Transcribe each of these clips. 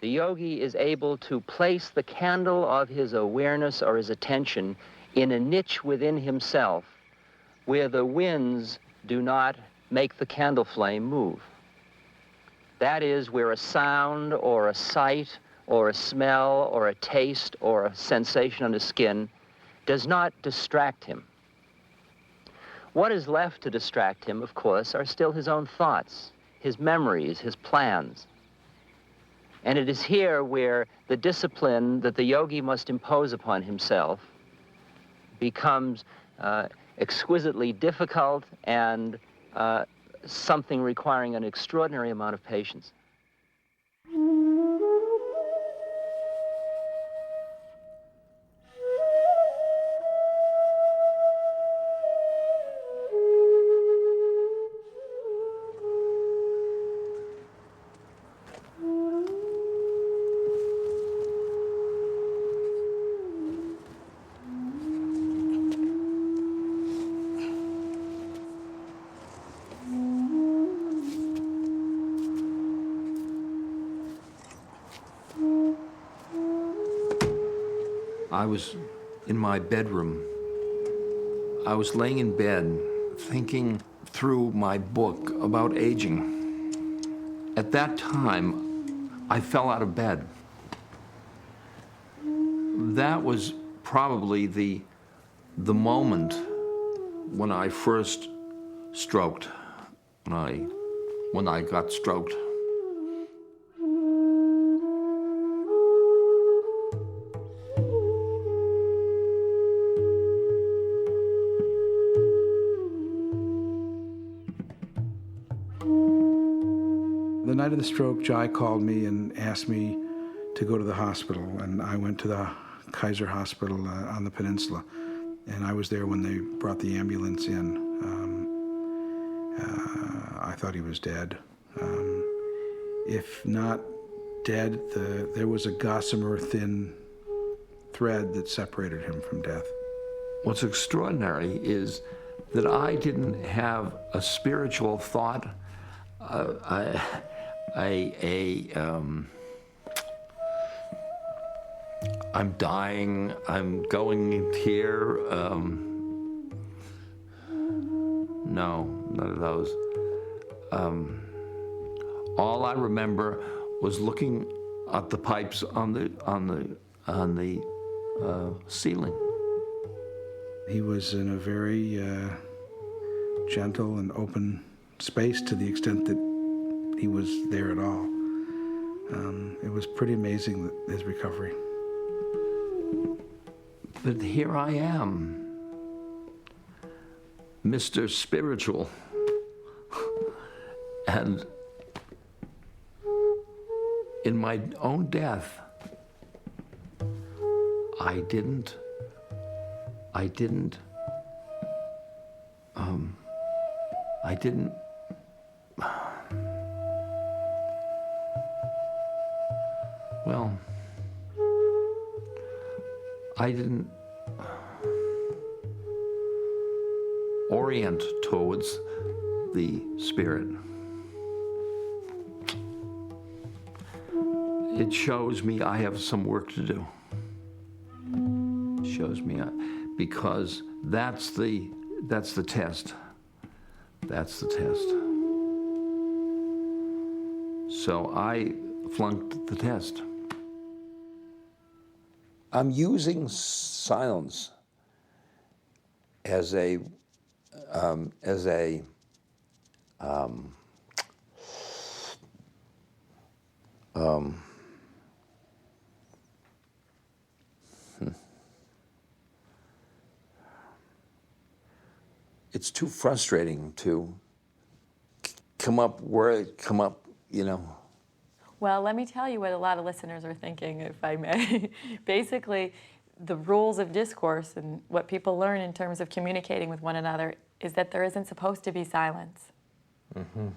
The yogi is able to place the candle of his awareness or his attention in a niche within himself where the winds do not make the candle flame move. That is where a sound or a sight or a smell or a taste or a sensation on the skin does not distract him. What is left to distract him, of course, are still his own thoughts, his memories, his plans. And it is here where the discipline that the yogi must impose upon himself becomes exquisitely difficult and something requiring an extraordinary amount of patience. I was in my bedroom. I was laying in bed thinking through my book about aging. At that time, I fell out of bed. That was probably the moment when I first stroked, when I got stroked. The night of the stroke, Jai called me and asked me to go to the hospital, and I went to the Kaiser Hospital on the peninsula, and I was there when they brought the ambulance in. I thought he was dead. If not dead, there was a gossamer thin thread that separated him from death. What's extraordinary is that I didn't have a spiritual thought, I'm dying, I'm going here. No, none of those. All I remember was looking at the pipes on the ceiling. He was in a very gentle and open space to the extent that he was there at all. It was pretty amazing, his recovery. But here I am, Mr. Spiritual, and in my own death, I didn't, well, I didn't orient towards the spirit. It shows me I have some work to do. It shows me, because that's the test. That's the test. So I flunked the test. I'm using silence as it's too frustrating to come up, you know. Well, let me tell you what a lot of listeners are thinking, if I may. Basically, the rules of discourse and what people learn in terms of communicating with one another is that there isn't supposed to be silence. Mm-hmm.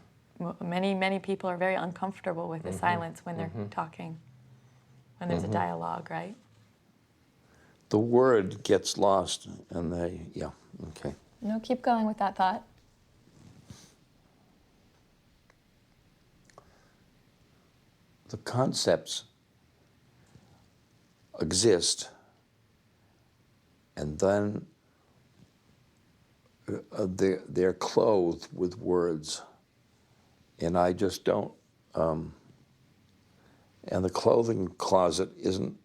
Many people are very uncomfortable with the silence when they're talking, when there's a dialogue, right? The word gets lost, and okay. No, keep going with that thought. The concepts exist, and then they're clothed with words, and I just don't. And the clothing closet isn't.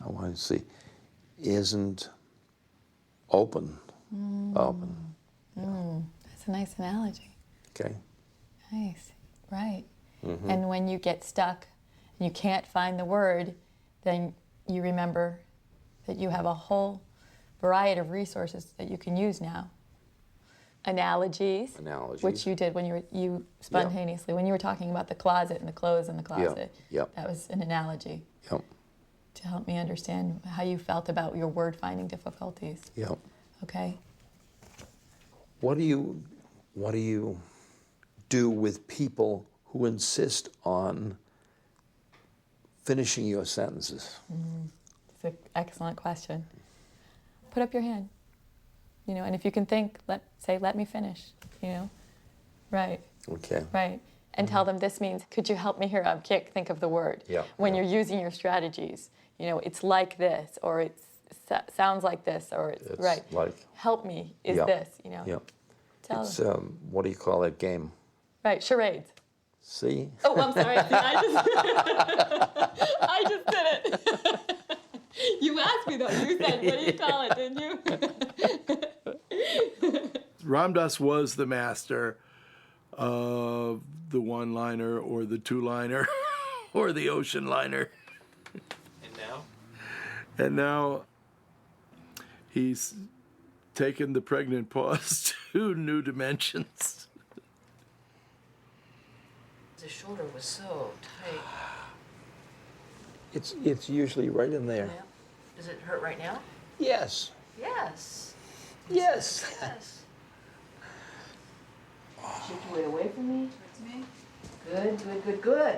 I want to see, isn't open. Open. That's a nice analogy. Okay. Nice, right. And when you get stuck and you can't find the word, then you remember that you have a whole variety of resources that you can use now. Analogies, which you did when you spontaneously, when you were talking about the closet and the clothes in the closet. Yep. That was an analogy. Yep. To help me understand how you felt about your word finding difficulties. Yep. Okay. What do you do with people who insist on finishing your sentences? It's an excellent question. Put up your hand, and if you can think, let me finish, Right. Okay. Right. And tell them this means, could you help me here? I can't think of the word. Yeah. When you're using your strategies, it's like this, or it sounds like this, or it's right. Like. Help me is this, Yeah. Tell It's, them. what do you call that game? Right, charades. See? Oh, I'm sorry. See, I just did it. You asked me though. You said, what do you call it, didn't you? Ram Dass was the master of the one-liner or the two-liner or the ocean liner. And now he's taken the pregnant pause to new dimensions. The shoulder was so tight. It's usually right in there. Yeah. Does it hurt right now? Yes. Yes. Yes. Yes. Shift your weight away from me. Towards me. Good, good, good, good.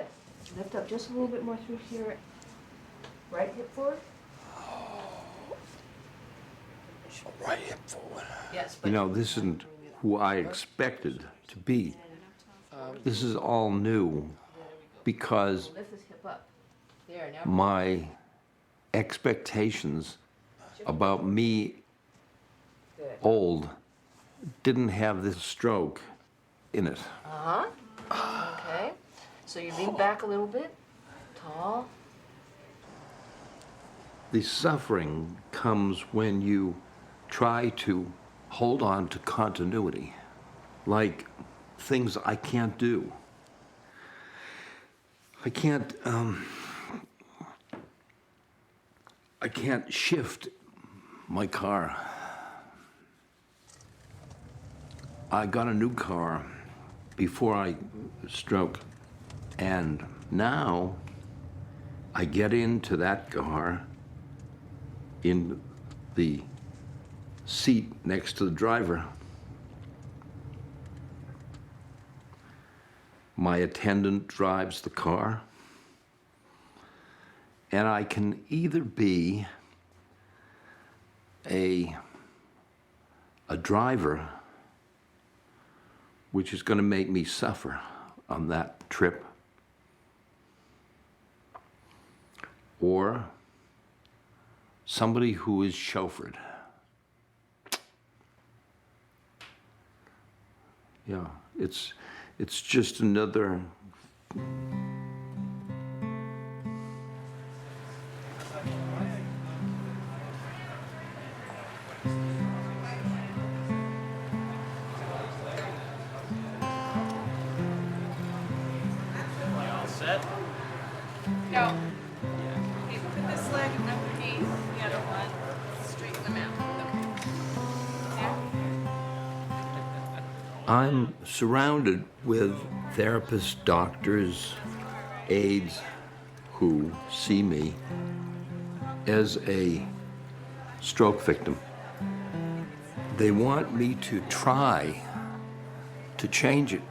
Lift up just a little bit more through here. Right hip forward. Right hip forward. Yes. This isn't who I expected to be. This is all new because Lift this hip up. There, now. my expectations about me, Good. old, didn't have this stroke in it. Okay. So you lean back a little bit. Tall. The suffering comes when you try to hold on to continuity, like things I can't do. I can't shift my car. I got a new car before I stroke, and now I get into that car in the seat next to the driver. My attendant drives the car, and I can either be a driver, which is going to make me suffer on that trip, or somebody who is chauffeured. Yeah, it's just another. No. Okay, put this leg underneath the other one. Straighten them out. Okay. There. I'm surrounded with therapists, doctors, aides who see me as a stroke victim. They want me to try to change it.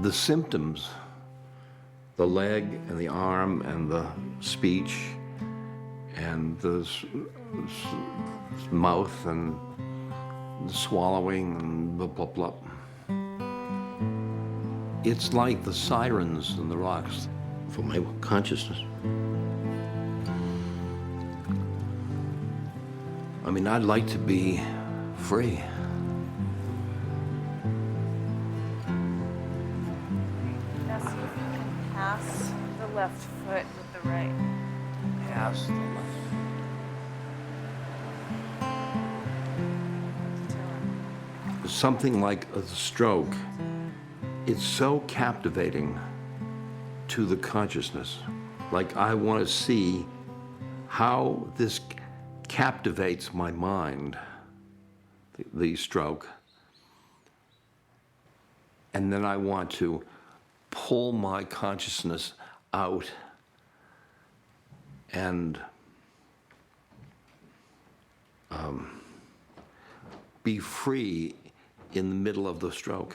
The symptoms, the leg and the arm and the speech and the mouth and the swallowing and blah, blah, blah. It's like the sirens in the rocks for my consciousness. I mean, I'd like to be free. Now see if you can pass the left foot with the right. Pass the left. Something like a stroke, it's so captivating to the consciousness. Like, I want to see how this captivates my mind, the stroke. And then I want to pull my consciousness out and be free in the middle of the stroke.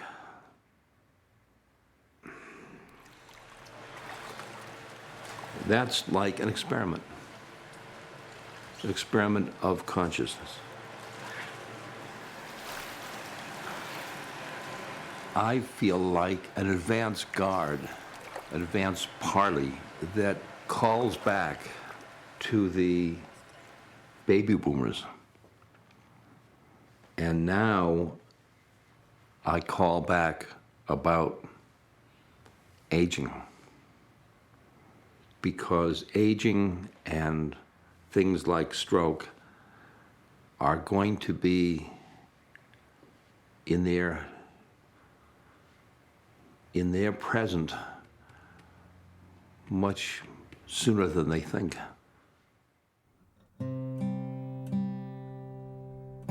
That's like an experiment of consciousness. I feel like an advance guard, an advance party that calls back to the baby boomers. And now I call back about aging. Because aging and things like stroke are going to be in their present much sooner than they think.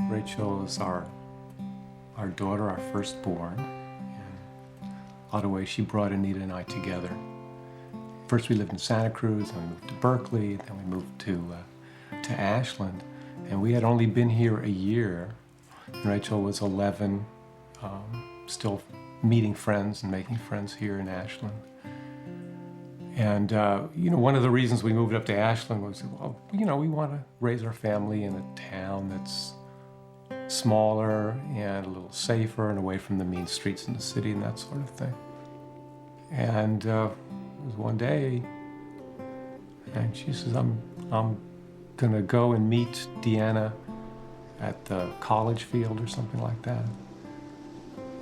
Rachel is our daughter, our firstborn. And a lot of ways she brought Anita and I together. First we lived in Santa Cruz, then we moved to Berkeley, then we moved to Ashland. And we had only been here a year. Rachel was 11, still meeting friends and making friends here in Ashland. And, one of the reasons we moved up to Ashland was, well, we want to raise our family in a town that's smaller and a little safer and away from the mean streets in the city and that sort of thing. And it was one day, and she says, I'm gonna go and meet Deanna at the college field or something like that.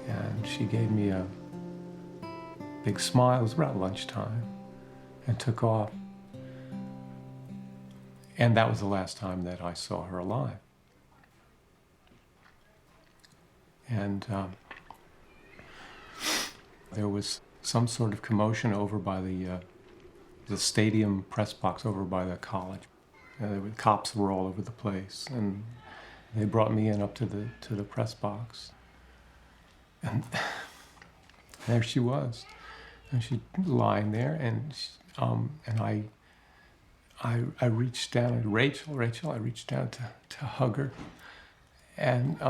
And she gave me a big smile. It was about lunchtime, and took off. And that was the last time that I saw her alive. And there was some sort of commotion over by the stadium press box over by the college. Cops were all over the place, and they brought me in up to the press box. And there she was, and she lying there, and I reached down and Rachel, I reached down to hug her, and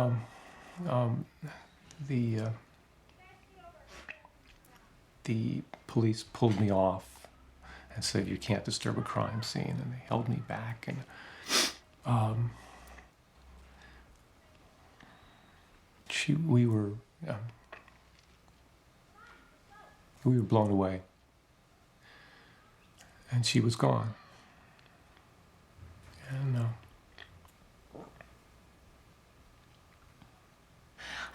the police pulled me off and said, "You can't disturb a crime scene," and they held me back, and we were blown away, and she was gone. And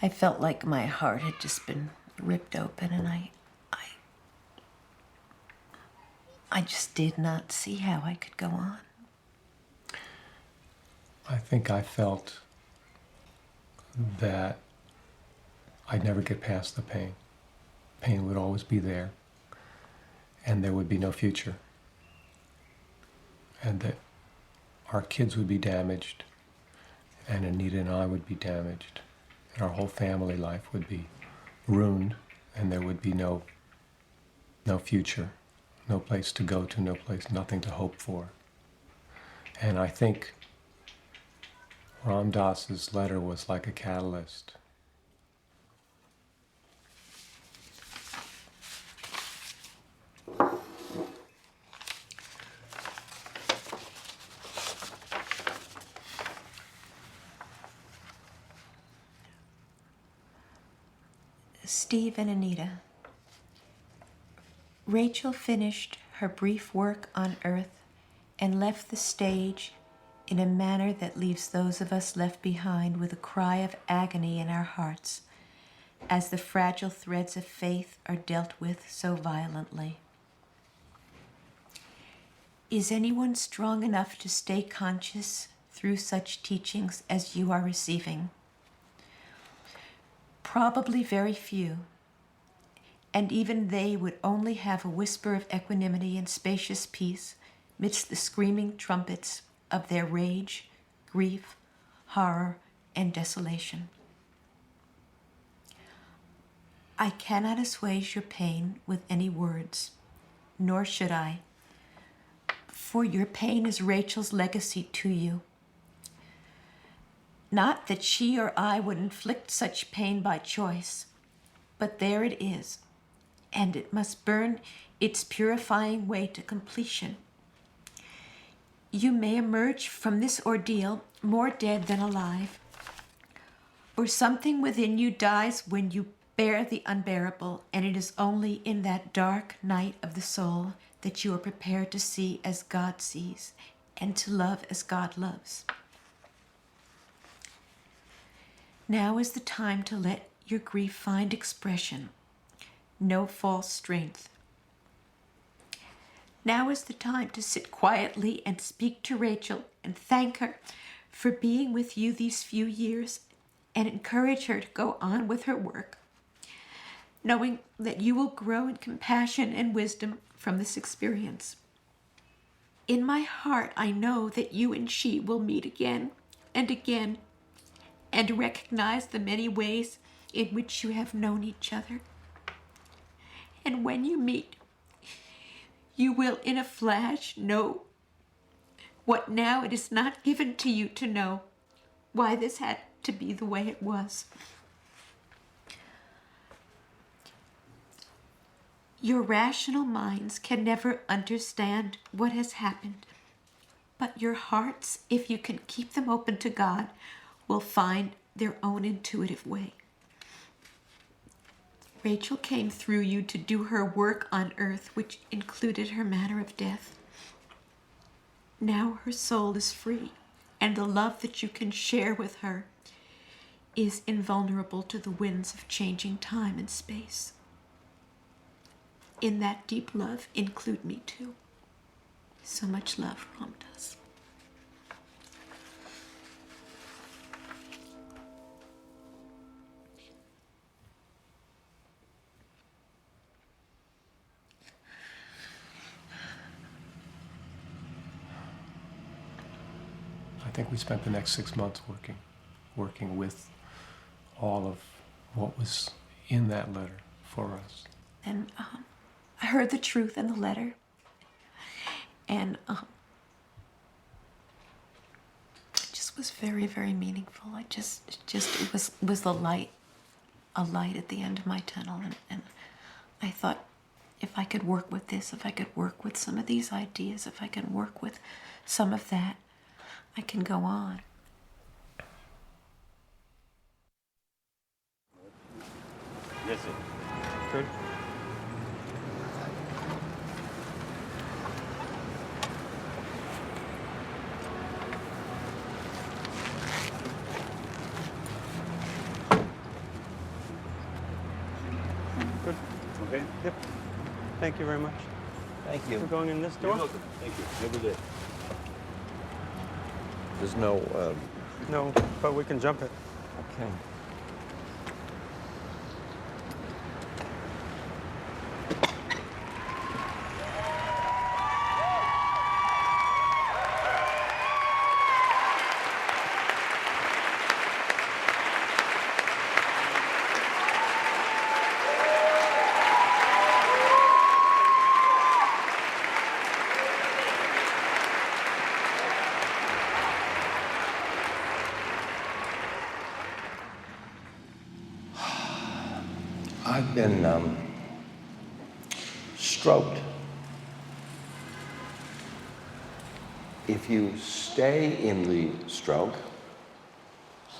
I felt like my heart had just been ripped open, and I just did not see how I could go on. I think I felt that I'd never get past the pain. Pain would always be there, and there would be no future, and that our kids would be damaged, and Anita and I would be damaged, and our whole family life would be ruined, and there would be no future, no place to go to, no place, nothing to hope for. And I think Ram Dass's letter was like a catalyst. Steve and Anita, Rachel finished her brief work on earth and left the stage in a manner that leaves those of us left behind with a cry of agony in our hearts as the fragile threads of faith are dealt with so violently. Is anyone strong enough to stay conscious through such teachings as you are receiving? Probably very few, and even they would only have a whisper of equanimity and spacious peace midst the screaming trumpets of their rage, grief, horror, and desolation. I cannot assuage your pain with any words, nor should I, for your pain is Rachel's legacy to you. Not that she or I would inflict such pain by choice, but there it is, and it must burn its purifying way to completion. You may emerge from this ordeal more dead than alive, or something within you dies when you bear the unbearable, and it is only in that dark night of the soul that you are prepared to see as God sees and to love as God loves. Now is the time to let your grief find expression, no false strength. Now is the time to sit quietly and speak to Rachel and thank her for being with you these few years and encourage her to go on with her work, knowing that you will grow in compassion and wisdom from this experience. In my heart, I know that you and she will meet again and again and recognize the many ways in which you have known each other. And when you meet, you will in a flash know what now it is not given to you to know, why this had to be the way it was. Your rational minds can never understand what has happened, but your hearts, if you can keep them open to God, will find their own intuitive way. Rachel came through you to do her work on earth, which included her manner of death. Now her soul is free, and the love that you can share with her is invulnerable to the winds of changing time and space. In that deep love, include me too. So much love, Ram Dасс. I think we spent the next 6 months working with all of what was in that letter for us. And I heard the truth in the letter, and it just was very, very meaningful. It was the light, a light at the end of my tunnel, and I thought, if I could work with this, if I could work with some of these ideas, if I can work with some of that, I can go on. Yes, sir. Good. Good. Okay. Yep. Thank you very much. Thank We're you. going in this door? You're welcome. Thank you. Have a good day. There's no, No, but we can jump it. okay. I've been stroked. If you stay in the stroke,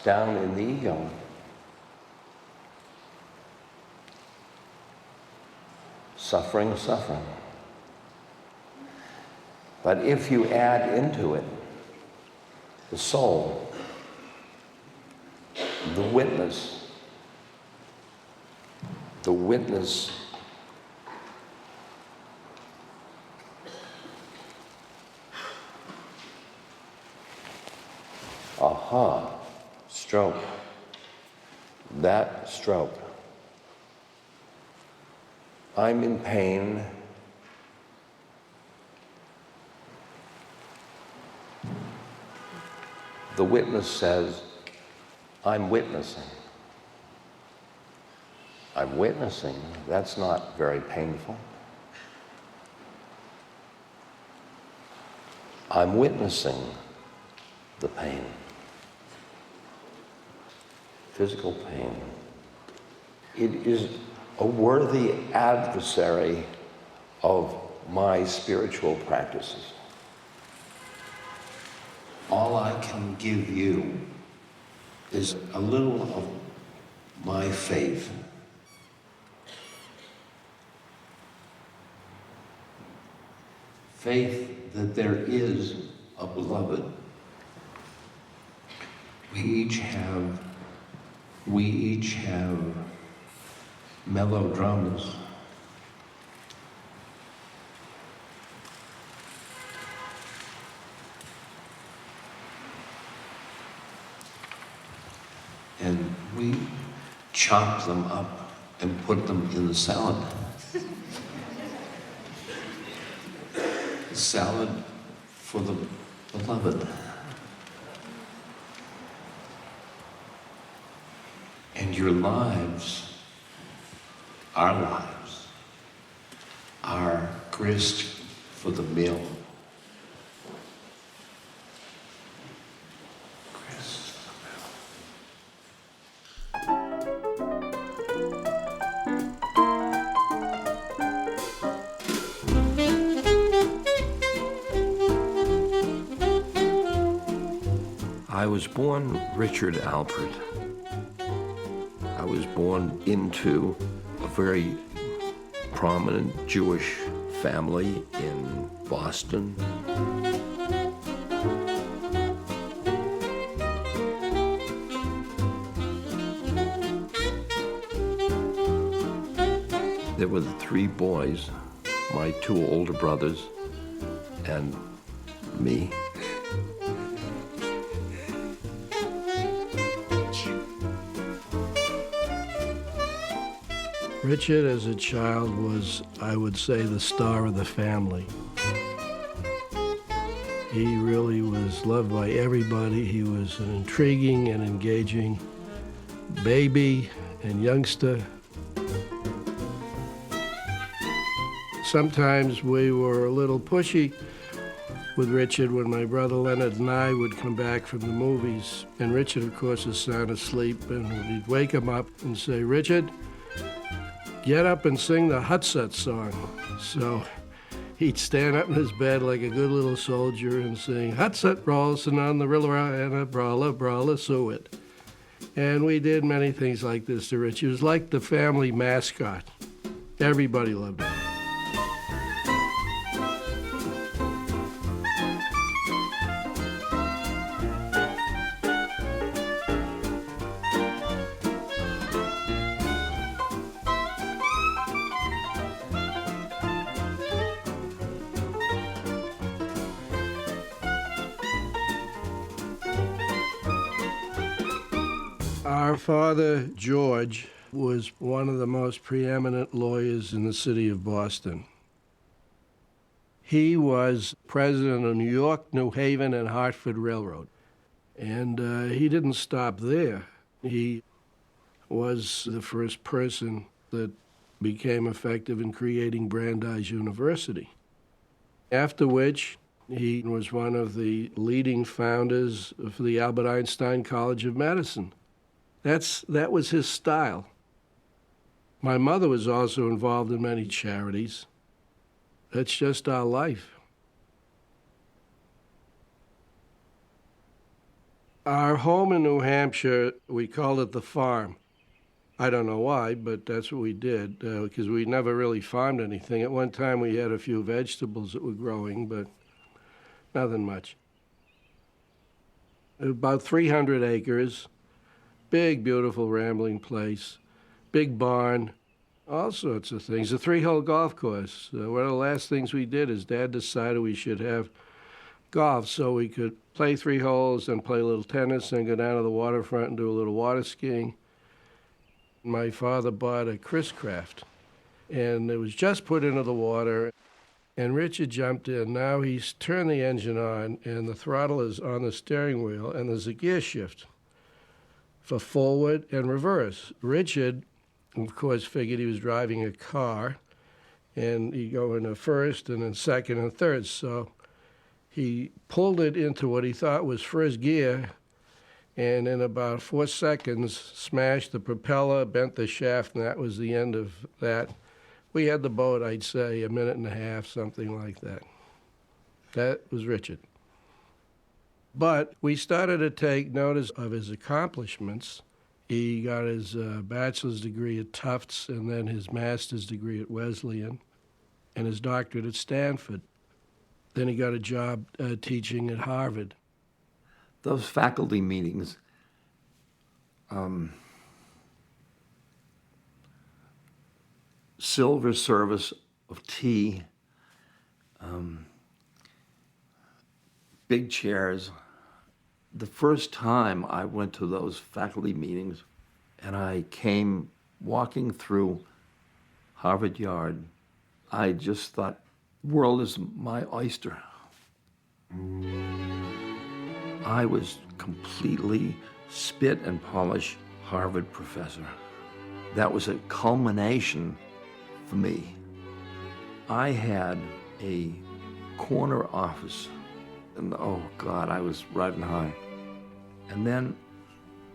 down in the ego, suffering is suffering. But if you add into it the soul, the witness stroke, that stroke. I'm in pain. The witness says, I'm witnessing. I'm witnessing. That's not very painful. I'm witnessing the pain. Physical pain. It is a worthy adversary of my spiritual practices. All I can give you is a little of my faith. Faith that there is a beloved. We each have melodramas. And we chop them up and put them in the salad. Salad for the beloved. And your lives, our lives, are grist for the mill. Grist for the mill. I was born Richard Alpert. I was born into a very prominent Jewish family in Boston. There were the three boys, my two older brothers, and me. Richard, as a child, was, I would say, the star of the family. He really was loved by everybody. He was an intriguing and engaging baby and youngster. Sometimes we were a little pushy with Richard when my brother Leonard and I would come back from the movies. And Richard, of course, was sound asleep, and we'd wake him up and say, Richard, get up and sing the Hutsut song. So he'd stand up in his bed like a good little soldier and sing, Hutsut Rawlson on the Rilla and a brawler suet. And we did many things like this to Richard. He was like the family mascot. Everybody loved him. Our father, George, was one of the most preeminent lawyers in the city of Boston. He was president of New York, New Haven, and Hartford Railroad. And he didn't stop there. He was the first person that became effective in creating Brandeis University. After which, he was one of the leading founders of the Albert Einstein College of Medicine. That was his style. My mother was also involved in many charities. That's just our life. Our home in New Hampshire, we called it the farm. I don't know why, but that's what we did, because we never really farmed anything. At one time, we had a few vegetables that were growing, but nothing much. About 300 acres, big, beautiful, rambling place, big barn, all sorts of things. A 3-hole golf course. One of the last things we did is Dad decided we should have golf so we could play 3 holes and play a little tennis and go down to the waterfront and do a little water skiing. My father bought a Chris Craft, and it was just put into the water, and Richard jumped in. Now he's turned the engine on, and the throttle is on the steering wheel, and there's a gear shift for forward and reverse. Richard, of course, figured he was driving a car, and he'd go into first and then second and third. So he pulled it into what he thought was first gear, and in about 4 seconds, smashed the propeller, bent the shaft, and that was the end of that. We had the boat, I'd say, a minute and a half, something like that. That was Richard. But we started to take notice of his accomplishments. He got his bachelor's degree at Tufts and then his master's degree at Wesleyan and his doctorate at Stanford. Then he got a job teaching at Harvard. Those faculty meetings, silver service of tea, big chairs. The first time I went to those faculty meetings and I came walking through Harvard Yard, I just thought, the world is my oyster. I was completely spit and polish Harvard professor. That was a culmination for me. I had a corner office, and oh God, I was riding high. And then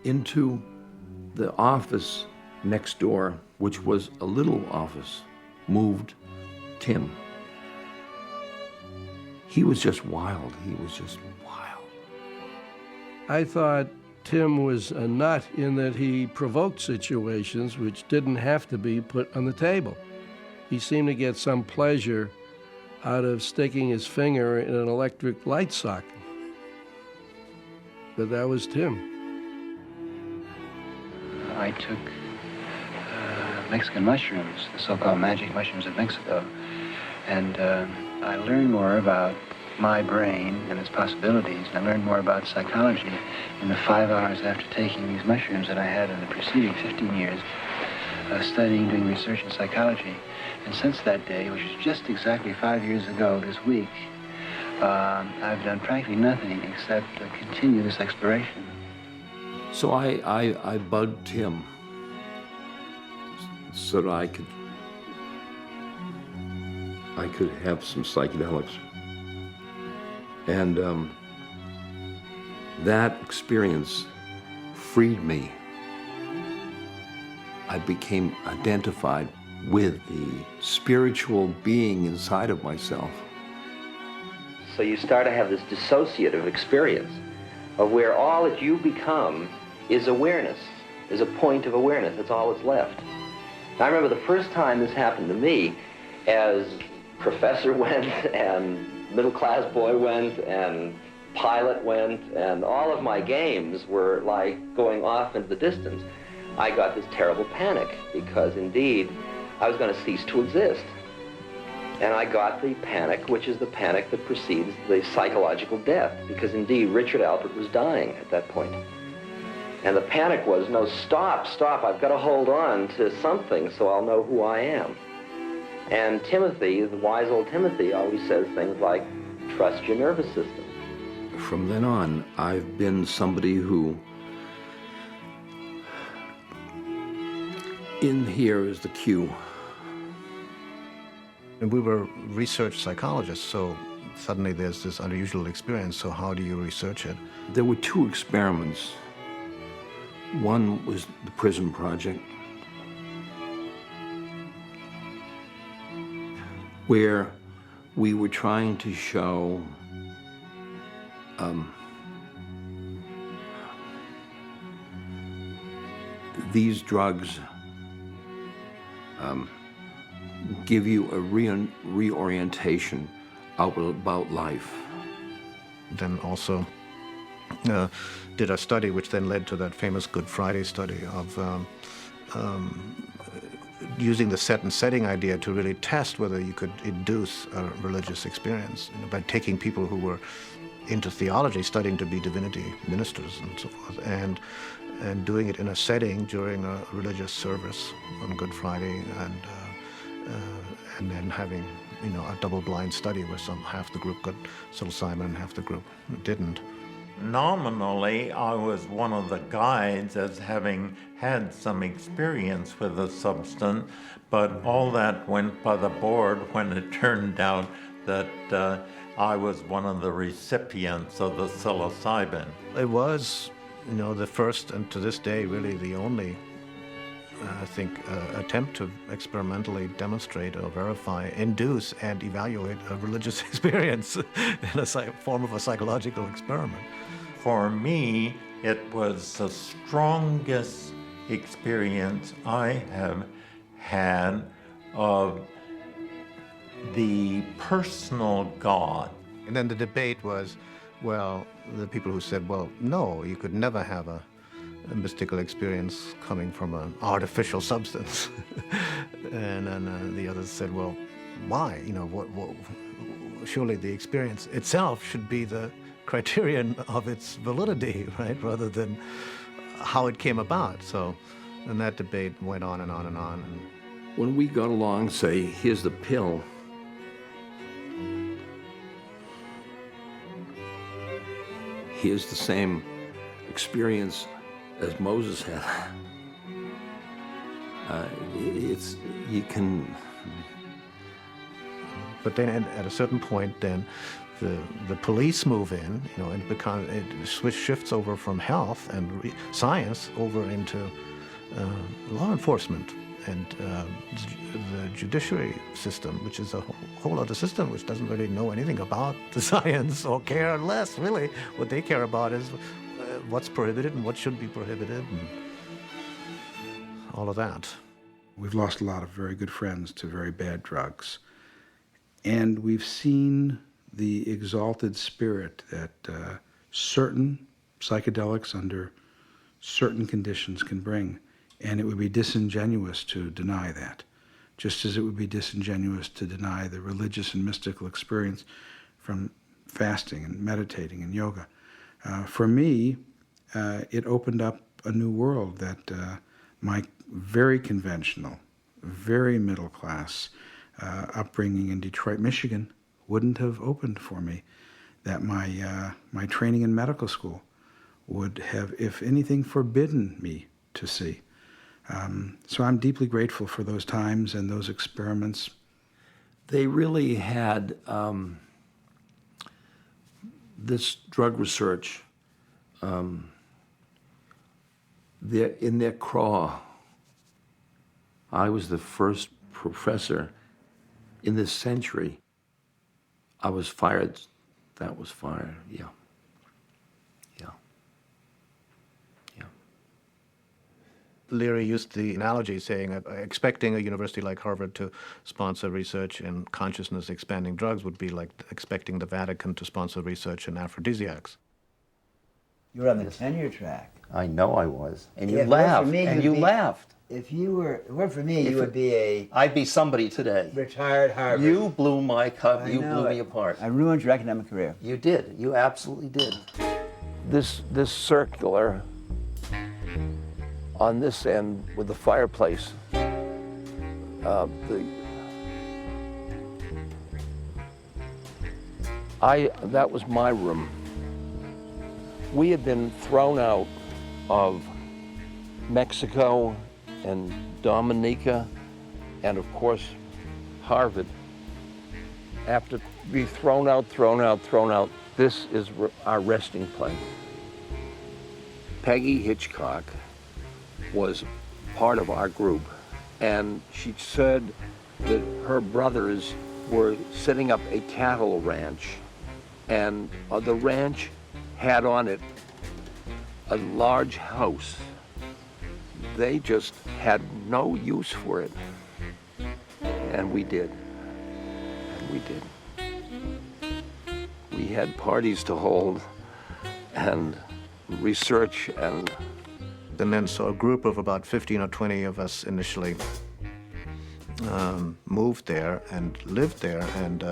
into the office next door, which was a little office, moved Tim. He was just wild. He was just wild. I thought Tim was a nut in that he provoked situations which didn't have to be put on the table. He seemed to get some pleasure out of sticking his finger in an electric light socket. But that was Tim. I took Mexican mushrooms, the so-called magic mushrooms of Mexico, and I learned more about my brain and its possibilities, and I learned more about psychology in the 5 hours after taking these mushrooms than I had in the preceding 15 years studying, doing research in psychology. And since that day, which was just exactly 5 years ago this week, I've done practically nothing except continue this exploration. So I bugged Tim so that I could have some psychedelics. And that experience freed me. I became identified with the spiritual being inside of myself. So you start to have this dissociative experience of where all that you become is awareness, is a point of awareness. That's all that's left. I remember the first time this happened to me, as professor went and middle-class boy went and pilot went, and all of my games were like going off into the distance. I got this terrible panic because indeed I was going to cease to exist. And I got the panic, which is the panic that precedes the psychological death, because indeed Richard Alpert was dying at that point. And the panic was, no, stop, I've got to hold on to something so I'll know who I am. And Timothy, the wise old Timothy, always says things like, trust your nervous system. From then on, I've been somebody who, in here is the cue. And we were research psychologists, so suddenly there's this unusual experience, so how do you research it? There were 2 experiments. One was the PRISM project, where we were trying to show these drugs give you a reorientation about life. Then also did a study which then led to that famous Good Friday study of using the set and setting idea to really test whether you could induce a religious experience, by taking people who were into theology, studying to be divinity ministers and so forth, and doing it in a setting during a religious service on Good Friday, and then having a double-blind study where half the group got psilocybin and half the group didn't. Nominally, I was one of the guides as having had some experience with the substance, but all that went by the board when it turned out that I was one of the recipients of the psilocybin. It was, the first and to this day really the only, I think, attempt to experimentally demonstrate or verify, induce and evaluate a religious experience in a form of a psychological experiment. For me, it was the strongest experience I have had of the personal God. And then the debate was, well, the people who said, well, no, you could never have a mystical experience coming from an artificial substance. And then the others said, well, why? Surely the experience itself should be the criterion of its validity, right, rather than how it came about. So, and that debate went on and on and on. When we got along, say, here's the pill, here's the same experience as Moses had. You can. But then at a certain point, then the police move in, and it shifts over from health and science over into law enforcement and the judiciary system, which is a whole other system which doesn't really know anything about the science or care less, really. What they care about is what's prohibited and what should be prohibited and all of that. We've lost a lot of very good friends to very bad drugs. And we've seen the exalted spirit that certain psychedelics under certain conditions can bring. And it would be disingenuous to deny that, just as it would be disingenuous to deny the religious and mystical experience from fasting and meditating and yoga. For me, it opened up a new world that my very conventional, very middle class upbringing in Detroit, Michigan wouldn't have opened for me, that my training in medical school would have, if anything, forbidden me to see. So I'm deeply grateful for those times and those experiments. They really had this drug research in their craw. I was the first professor in this century. I was fired. That was fired, yeah. Leary used the analogy saying expecting a university like Harvard to sponsor research in consciousness expanding drugs would be like expecting the Vatican to sponsor research in aphrodisiacs. You were on the tenure track. I know I was. And you Yeah, laughed. for me, And you'd you be- laughed. If you were for me, you would be I'd be somebody today. retired Harvard. You blew my cup. I You know blew it. me apart. I ruined your academic career. You did. You absolutely did. This circular on this end with the fireplace. That was my room. We had been thrown out of Mexico and Dominica and of course Harvard. After being thrown out, this is our resting place. Peggy Hitchcock was part of our group, and she said that her brothers were setting up a cattle ranch, and the ranch had on it a large house. They just had no use for it. And we did. And we did. We had parties to hold and research and then so a group of about 15 or 20 of us initially moved there and lived there and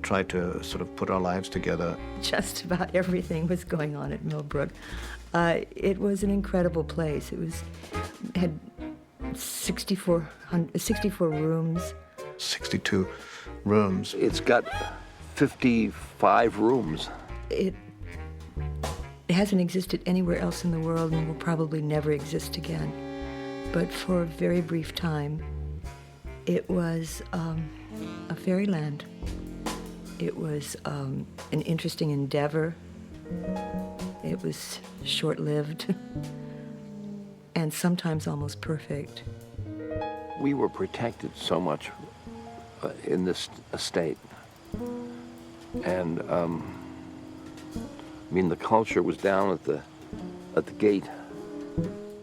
tried to sort of put our lives together. Just about everything was going on at Millbrook. It was an incredible place. It had 64 rooms. 62 rooms. It's got 55 rooms. It hasn't existed anywhere else in the world and will probably never exist again. But for a very brief time, it was a fairyland. It was an interesting endeavor. It was short-lived and sometimes almost perfect. We were protected so much in this estate. And I mean, the culture was down at the gate.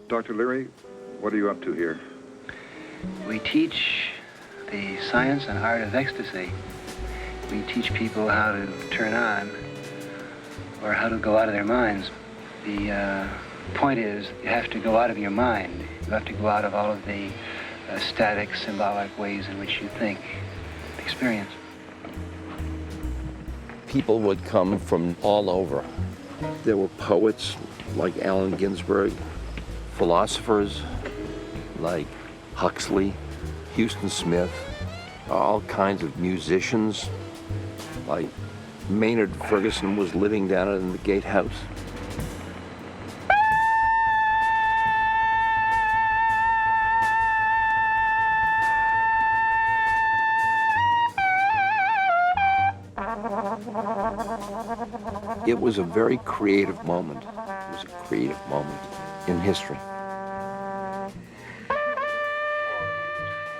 Dr. Leary, what are you up to here? We teach the science and art of ecstasy. We teach people how to turn on or how to go out of their minds. The point is, you have to go out of your mind. You have to go out of all of the static, symbolic ways in which you think, experience. People would come from all over. There were poets like Allen Ginsberg, philosophers like Huxley, Houston Smith, all kinds of musicians like Maynard Ferguson was living down in the Gatehouse. It was a very creative moment. It was a creative moment in history.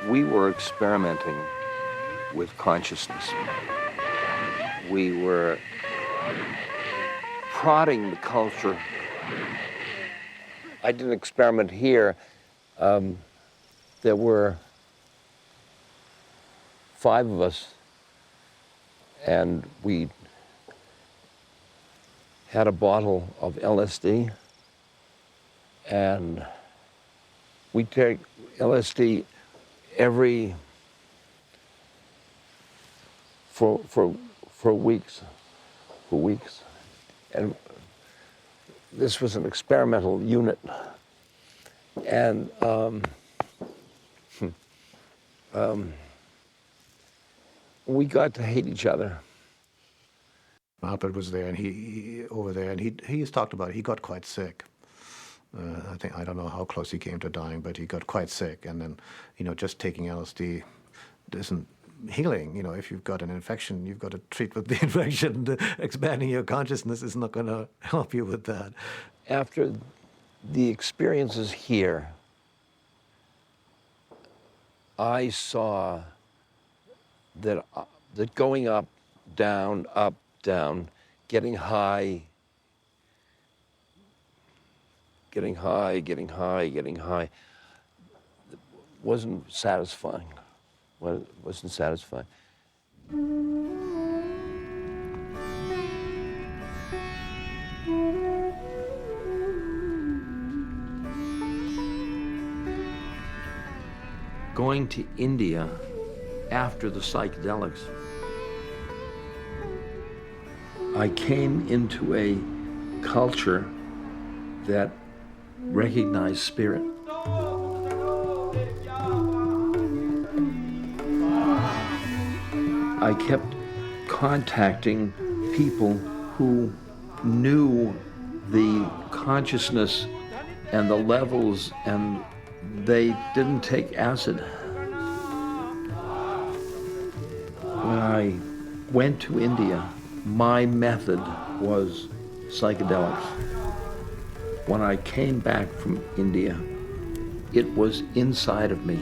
We were experimenting with consciousness. We were prodding the culture. I did an experiment here. There were 5 of us, and we had a bottle of LSD, and we take LSD for weeks, and this was an experimental unit, and we got to hate each other. Albert was there, and he over there, and he's talked about it. He got quite sick. I don't know how close he came to dying, but he got quite sick. And then, just taking LSD isn't healing. If you've got an infection, you've got to treat with the infection. Expanding your consciousness is not going to help you with that. After the experiences here, I saw that going up, down, getting high, wasn't satisfying. Wasn't satisfying. Going to India after the psychedelics, I came into a culture that recognized spirit. I kept contacting people who knew the consciousness and the levels, and they didn't take acid. When I went to India, my method was psychedelics. When I came back from India, it was inside of me.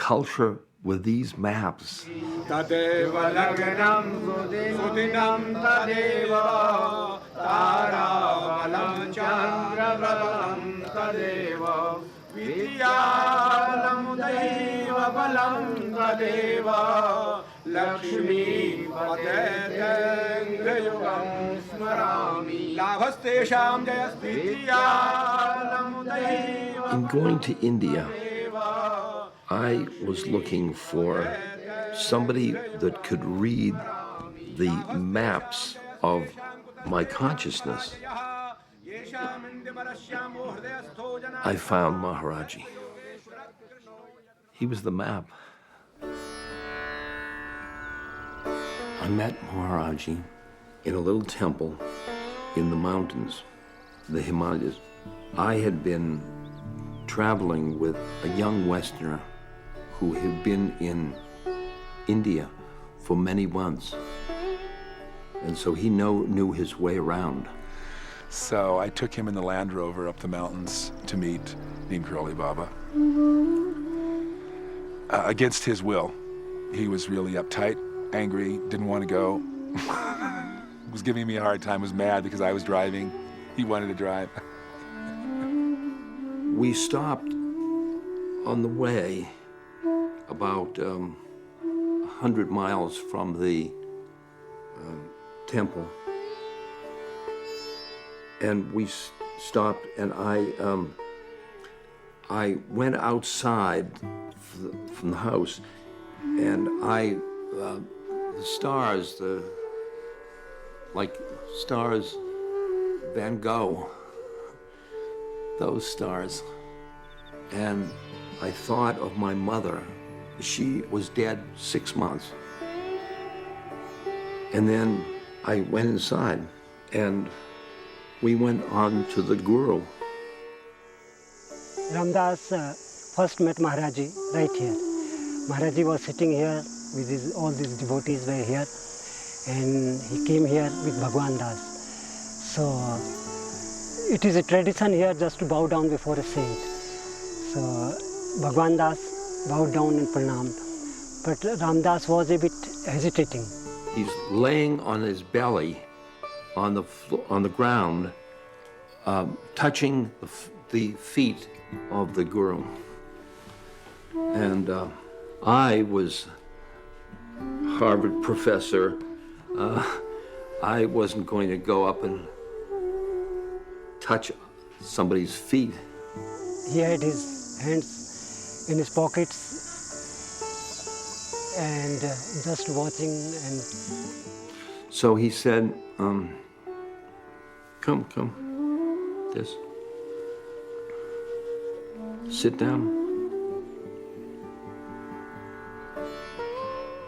culture with these maps. In going to India, I was looking for somebody that could read the maps of my consciousness. I found Maharaji. He was the map. I met Maharaji in a little temple in the mountains, the Himalayas. I had been traveling with a young Westerner who had been in India for many months. And so he knew his way around. So I took him in the Land Rover up the mountains to meet Neem Karoli Baba. Against his will. He was really uptight, angry, didn't want to go. Was giving me a hard time, was mad because I was driving. He wanted to drive. We stopped on the way about 100 miles from the temple. And we stopped, and I went outside from the house, and the stars, like stars, Van Gogh, those stars. And I thought of my mother. She was dead 6 months. And then I went inside, and we went on to the Guru. Ram Dасс first met Maharaji right here. Maharaji was sitting here with all these devotees were here, and he came here with Bhagwan Das. So it is a tradition here just to bow down before a saint. So Bhagwan Das bowed down and pranamed, but Ram Dасс was a bit hesitating. He's laying on his belly on the ground, touching the feet of the Guru. And I was Harvard professor. I wasn't going to go up and touch somebody's feet. He had his hands in his pockets and just watching. And so he said, come, this. Sit down.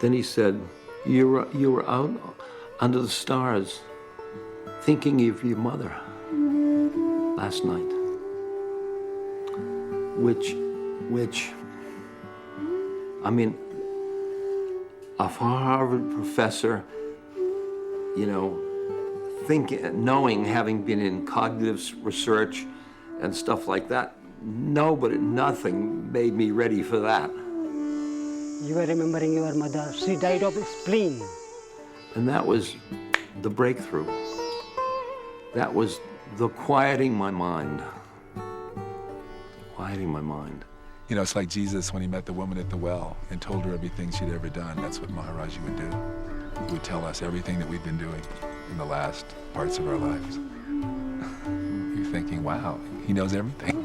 Then he said, you were out under the stars thinking of your mother last night. Which, I mean, a Harvard professor, you know, knowing, having been in cognitive research and stuff like that, nothing made me ready for that. You were remembering your mother. She died of spleen. And that was the breakthrough. That was the quieting my mind. Quieting my mind. You know, it's like Jesus when he met the woman at the well and told her everything she'd ever done. That's what Maharaji would do. He would tell us everything that we've been doing in the last parts of our lives. You're thinking, wow, he knows everything.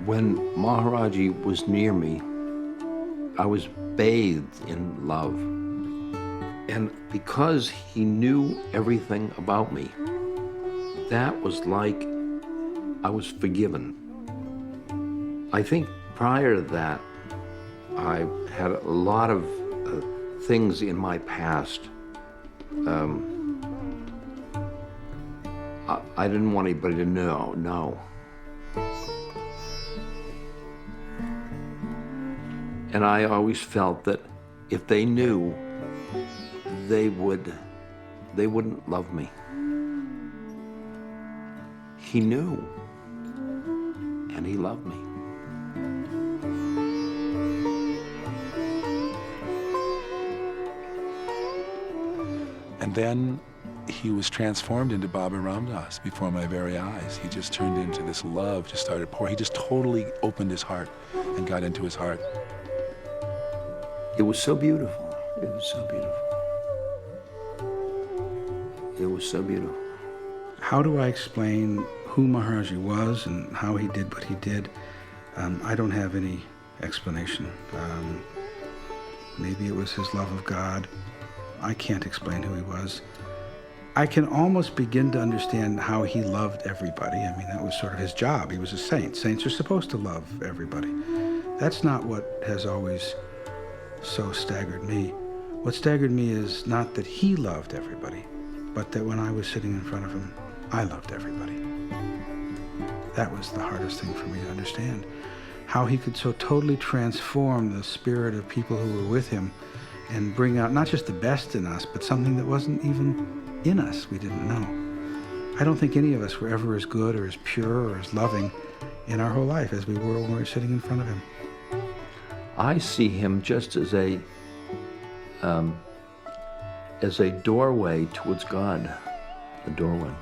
When Maharaji was near me, I was bathed in love. And because he knew everything about me, that was like I was forgiven. I think prior to that, I had a lot of things in my past. I didn't want anybody to know. And I always felt that if they knew, they wouldn't love me. He knew, and he loved me. And then he was transformed into Baba Ram Dass before my very eyes. He just turned into this love, just started pouring. He just totally opened his heart and got into his heart. It was so beautiful. It was so beautiful. It was so beautiful. How do I explain who Maharaji was and how he did what he did? I don't have any explanation. Maybe it was his love of God. I can't explain who he was. I can almost begin to understand how he loved everybody. I mean, that was sort of his job. He was a saint. Saints are supposed to love everybody. That's not what has always so staggered me. What staggered me is not that he loved everybody, but that when I was sitting in front of him, I loved everybody. That was the hardest thing for me to understand. How he could so totally transform the spirit of people who were with him and bring out not just the best in us, but something that wasn't even in us we didn't know. I don't think any of us were ever as good or as pure or as loving in our whole life as we were when we were sitting in front of him. I see him just as a doorway towards God, a doorway.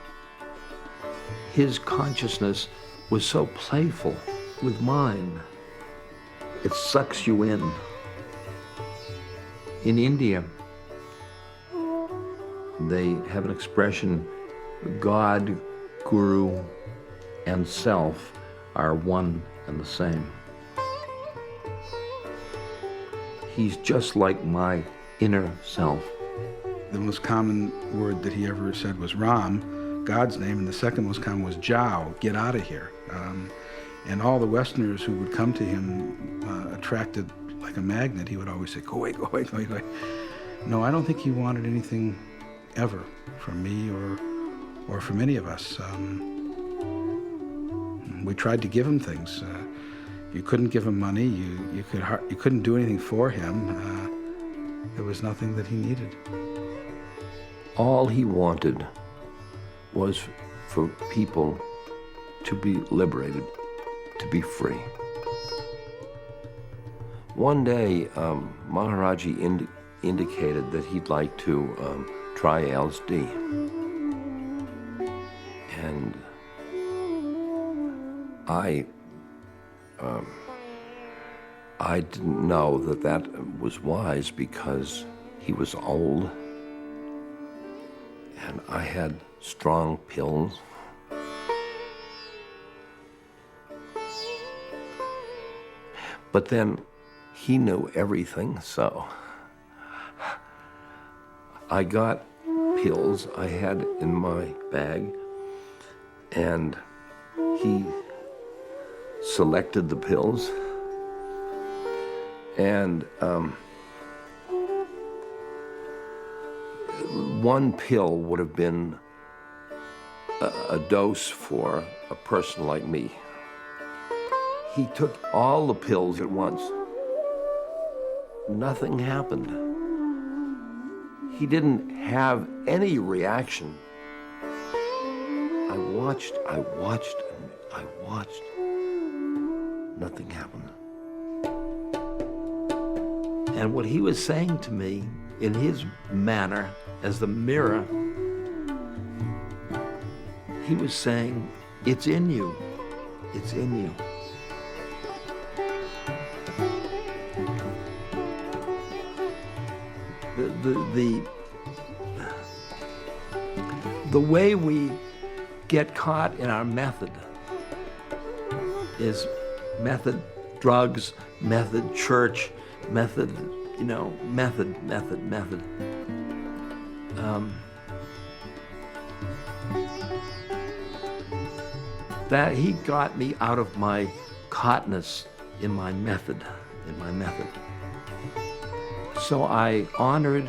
His consciousness was so playful with mine. It sucks you in. In India, they have an expression, God, Guru, and self are one and the same. He's just like my inner self. The most common word that he ever said was Ram, God's name, and the second most common was Jao, get out of here. And all the Westerners who would come to him attracted like a magnet. He would always say, go away, go away, go away, go away. No, I don't think he wanted anything ever from me or from any of us. We tried to give him things. You couldn't give him money. You couldn't do anything for him. There was nothing that he needed. All he wanted was for people to be liberated, to be free. One day, Maharaji indicated that he'd like to try LSD. And I didn't know that that was wise because he was old and I had strong pills. But then he knew everything, so I got pills I had in my bag, and he selected the pills, and one pill would have been a dose for a person like me. He took all the pills at once. Nothing happened. He didn't have any reaction. I watched, and I watched. Nothing happened. And what he was saying to me in his manner as the mirror, he was saying, it's in you. It's in you. The way we get caught in our method is method drugs, method church, method, method. That he got me out of my caughtness in my method, So I honored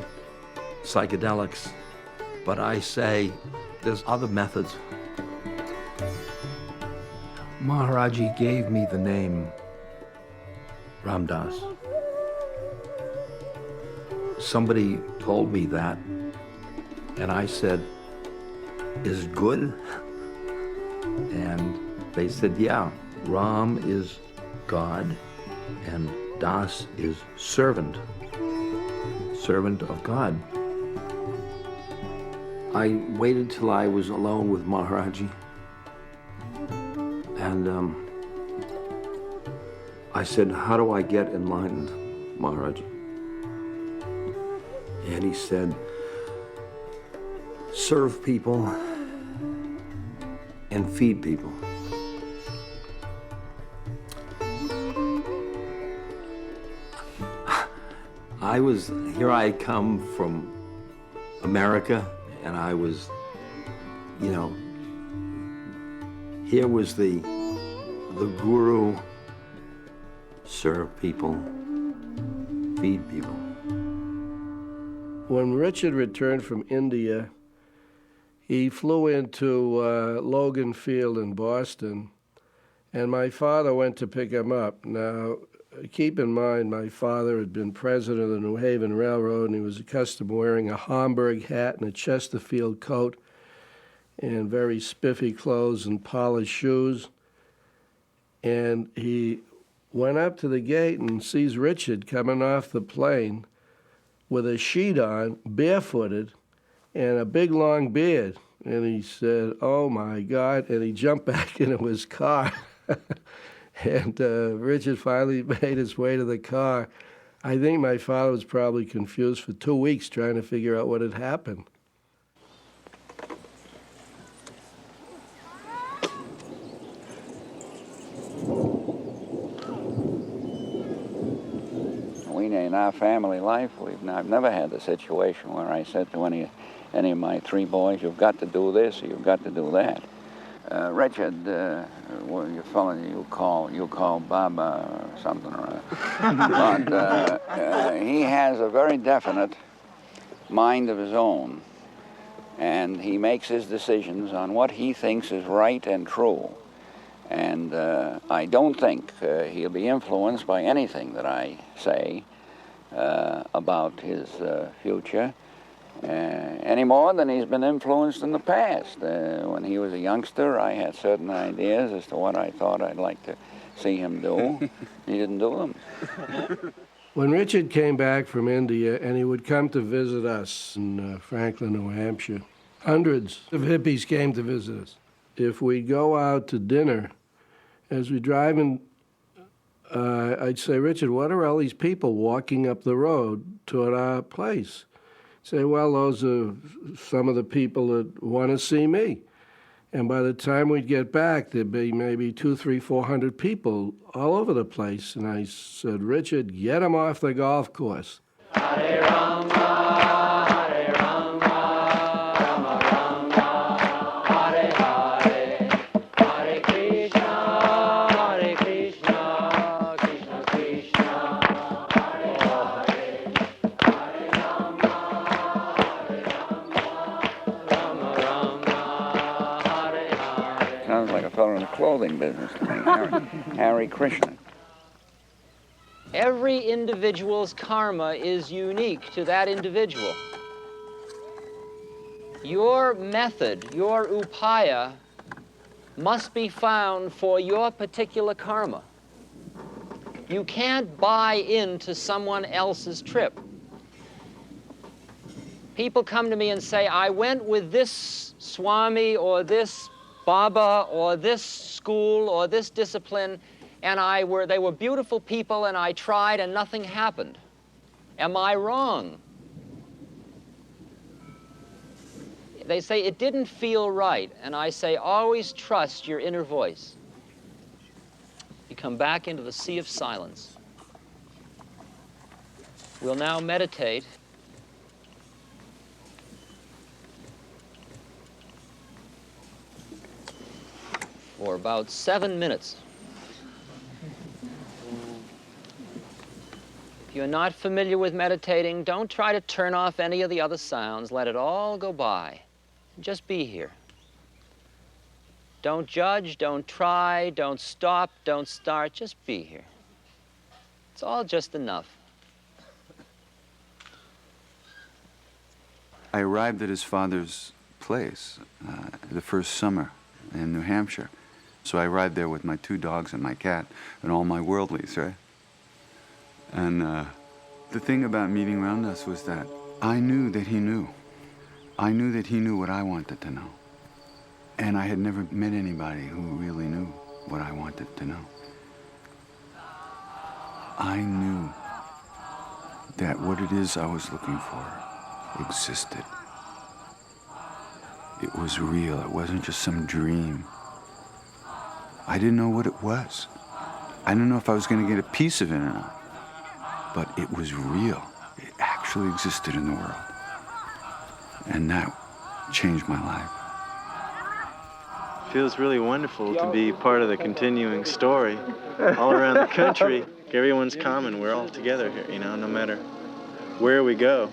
psychedelics, but I say there's other methods. Maharaji gave me the name Ram Dass. Somebody told me that, and I said, is it good? And they said, yeah, Ram is God, and Das is servant of God. I waited till I was alone with Maharaji, and I said, how do I get enlightened, Maharaji? And he said, serve people and feed people. Here I come from America, and I was, you know, here was the guru, serve people, feed people. When Richard returned from India, he flew into Logan Field in Boston, and my father went to pick him up. Now, keep in mind, my father had been president of the New Haven Railroad, and he was accustomed to wearing a Homburg hat and a Chesterfield coat and very spiffy clothes and polished shoes. And he went up to the gate and sees Richard coming off the plane with a sheet on, barefooted, and a big long beard. And he said, oh my God, and he jumped back into his car. And Richard finally made his way to the car. I think my father was probably confused for 2 weeks trying to figure out what had happened. In our family life, I've never had the situation where I said to any of my 3 boys, you've got to do this or you've got to do that. Richard, you fella you call Baba or something or other. But he has a very definite mind of his own, and he makes his decisions on what he thinks is right and true. And I don't think he'll be influenced by anything that I say about his future any more than he's been influenced in the past. When he was a youngster, I had certain ideas as to what I thought I'd like to see him do. He didn't do them. When Richard came back from India, and he would come to visit us in Franklin, New Hampshire, hundreds of hippies came to visit us. If we go out to dinner, as we drive in, I'd say, Richard, what are all these people walking up the road toward our place? Say, well, those are some of the people that want to see me. And by the time we'd get back, there'd be maybe 200, 300, 400 people all over the place. And I said, Richard, get them off the golf course. Hare Rama, Hare Rama, Rama Rama, Hare Hare, Hare Krishna, Hare Krishna, Krishna Krishna, Hare Hare, Hare Rama, Hare Rama, Rama Rama, Hare Hare. Sounds like a fellow in the clothing business to me, Hare Krishna. Every individual's karma is unique to that individual. Your method, your upaya, must be found for your particular karma. You can't buy into someone else's trip. People come to me and say, I went with this Swami or this Baba or this school or this discipline, and they were beautiful people, and I tried, and nothing happened. Am I wrong? They say, it didn't feel right, and I say, always trust your inner voice. You come back into the sea of silence. We'll now meditate for about 7 minutes. If you're not familiar with meditating, don't try to turn off any of the other sounds. Let it all go by. Just be here. Don't judge, don't try, don't stop, don't start. Just be here. It's all just enough. I arrived at his father's place the first summer in New Hampshire. So I arrived there with my 2 dogs and my cat and all my worldlies, right? And the thing about meeting Ram Dass was that I knew that he knew. I knew that he knew what I wanted to know. And I had never met anybody who really knew what I wanted to know. I knew that what it is I was looking for existed. It was real. It wasn't just some dream. I didn't know what it was. I didn't know if I was going to get a piece of it or not. But it was real. It actually existed in the world. And that changed my life. Feels really wonderful to be part of the continuing story all around the country. Everyone's common. We're all together here, you know, no matter where we go.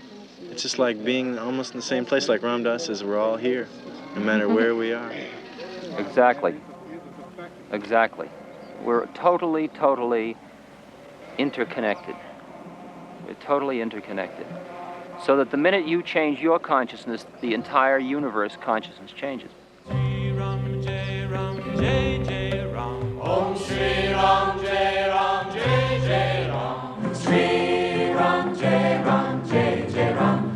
It's just like being almost in the same place like Ram Dass is. We're all here, no matter where we are. Exactly. Exactly. We're totally, totally interconnected. We're totally interconnected. So that the minute you change your consciousness, the entire universe consciousness changes. Jai Ram, Jai Ram, Jai Jai Ram. Om Shri Ram, Jai Ram, Jai Jai Ram. Shri Ram, Jai Ram, Jai Jai Ram.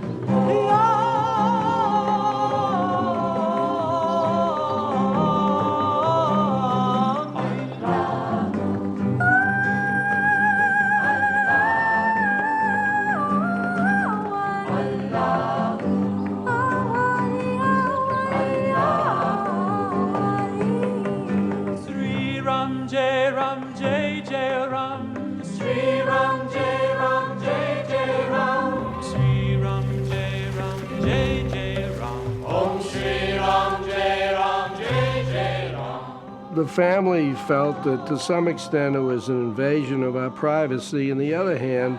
Sri Ram, Jai Ram, Jai Jai Ram. Sri Ram, Jai Ram, Jai Jai Ram. Sri Ram, Jai Ram, Jai Jai Ram. Om Shri Ram, Jai Ram, Jai Jai Ram. The family felt that to some extent it was an invasion of our privacy. On the other hand,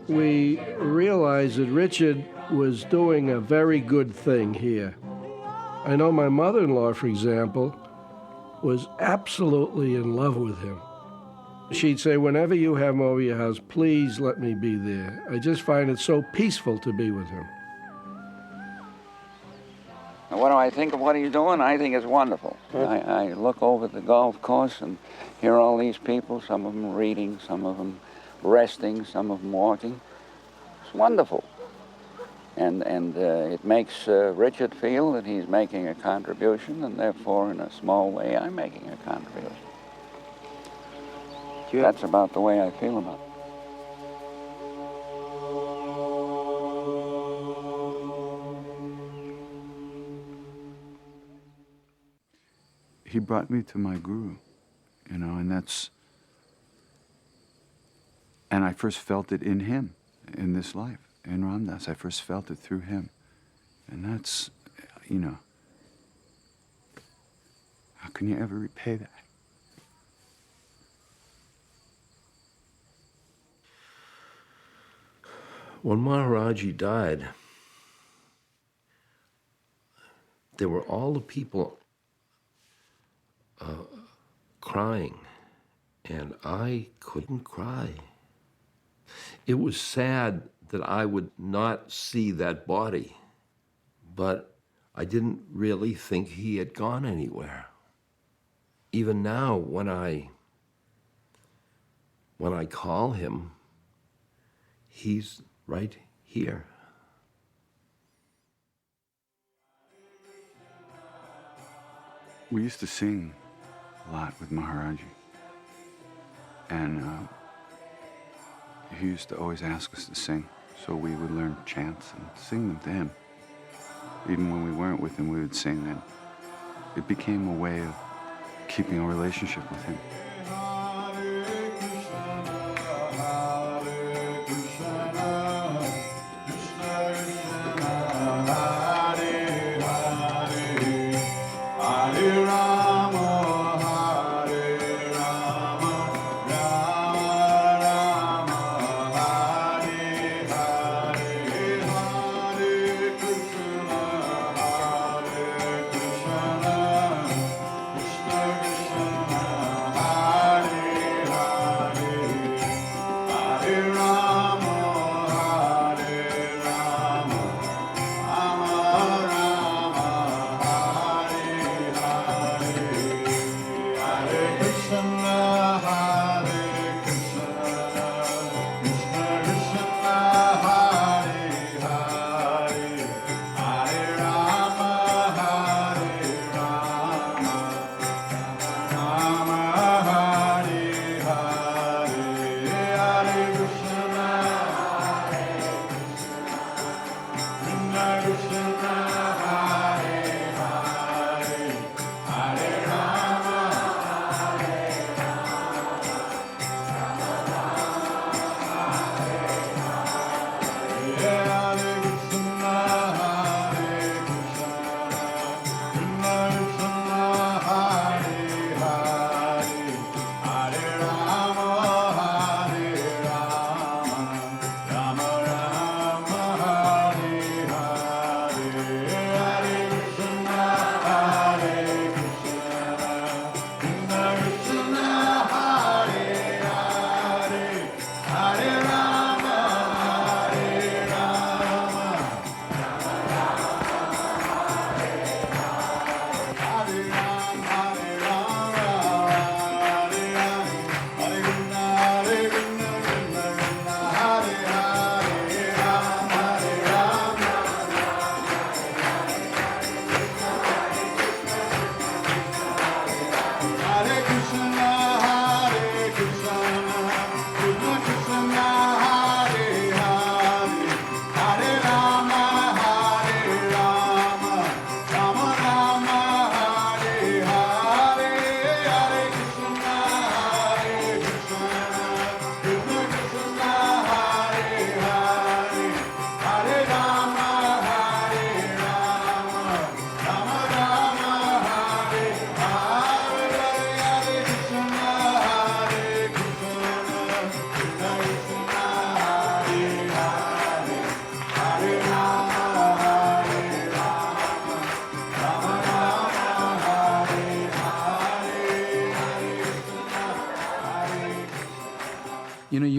we realized that Richard was doing a very good thing here. I know my mother-in-law, for example, was absolutely in love with him. She'd say, whenever you have him over your house, please let me be there. I just find it so peaceful to be with him. What do I think of what he's doing? I think it's wonderful. I look over the golf course and hear all these people, some of them reading, some of them resting, some of them walking. It's wonderful. And it makes Richard feel that he's making a contribution, and therefore, in a small way, I'm making a contribution. That's about the way I feel about it. He brought me to my guru, you know, and I first felt it in him, in this life, in Ram Dass. I first felt it through him. And that's, you know, how can you ever repay that? When Maharaji died, there were all the people crying, and I couldn't cry. It was sad that I would not see that body, but I didn't really think he had gone anywhere. Even now, when I call him, he's right here. We used to sing a lot with Maharaji. And he used to always ask us to sing. So we would learn chants and sing them to him. Even when we weren't with him, we would sing. And it became a way of keeping a relationship with him.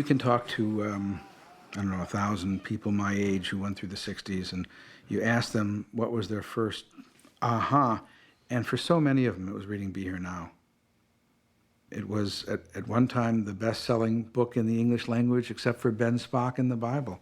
You can talk to, I don't know, 1,000 people my age who went through the 60s, and you ask them what was their first aha, and for so many of them it was reading Be Here Now. It was, at one time, the best-selling book in the English language, except for Ben Spock in the Bible.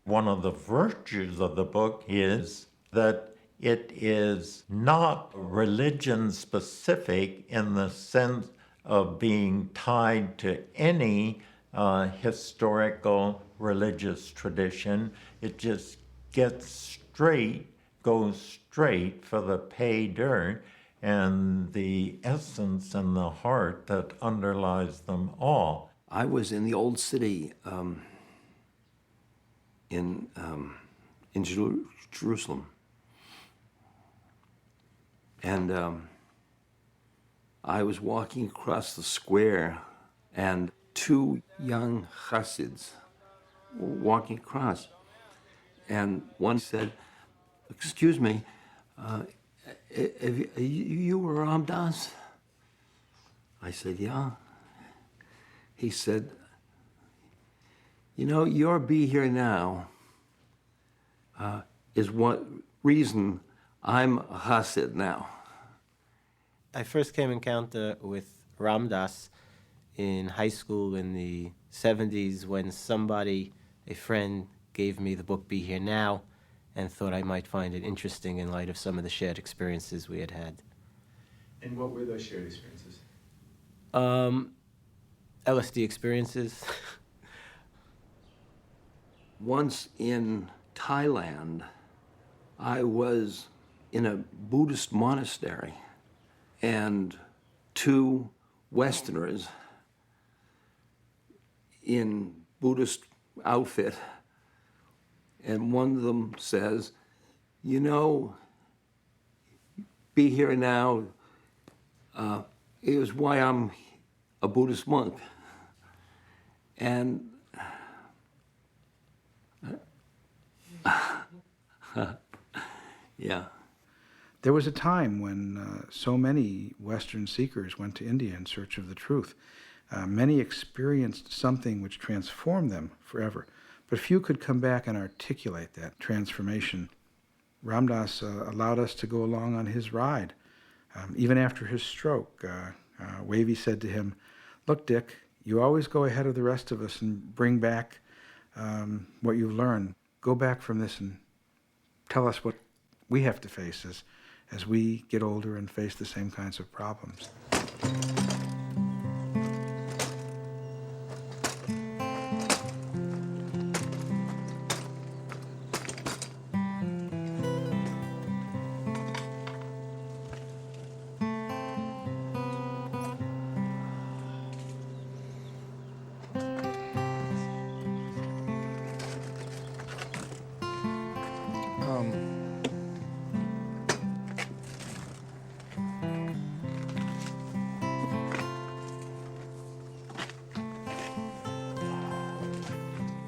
One of the virtues of the book is that it is not religion-specific in the sense of being tied to any historical religious tradition. It just goes straight for the pay dirt and the essence and the heart that underlies them all. I was in the old city in Jerusalem. And I was walking across the square, and two young Hasids were walking across. And one said, "Excuse me, you were Ram Dасс?" I said, "Yeah." He said, "You know, your Be Here Now is one reason I'm a Hasid now." I first came in encounter with Ram Dass in high school in the 70s when somebody, a friend, gave me the book Be Here Now and thought I might find it interesting in light of some of the shared experiences we had had. And what were those shared experiences? LSD experiences. Once in Thailand, I was in a Buddhist monastery, and two Westerners in Buddhist outfit, and one of them says, "You know, Be Here Now is why I'm a Buddhist monk." And yeah. There was a time when so many Western seekers went to India in search of the truth. Many experienced something which transformed them forever, but few could come back and articulate that transformation. Ram Dass allowed us to go along on his ride. Even after his stroke, Wavy said to him, "Look, Dick, you always go ahead of the rest of us and bring back what you've learned. Go back from this and tell us what we have to face as we get older and face the same kinds of problems."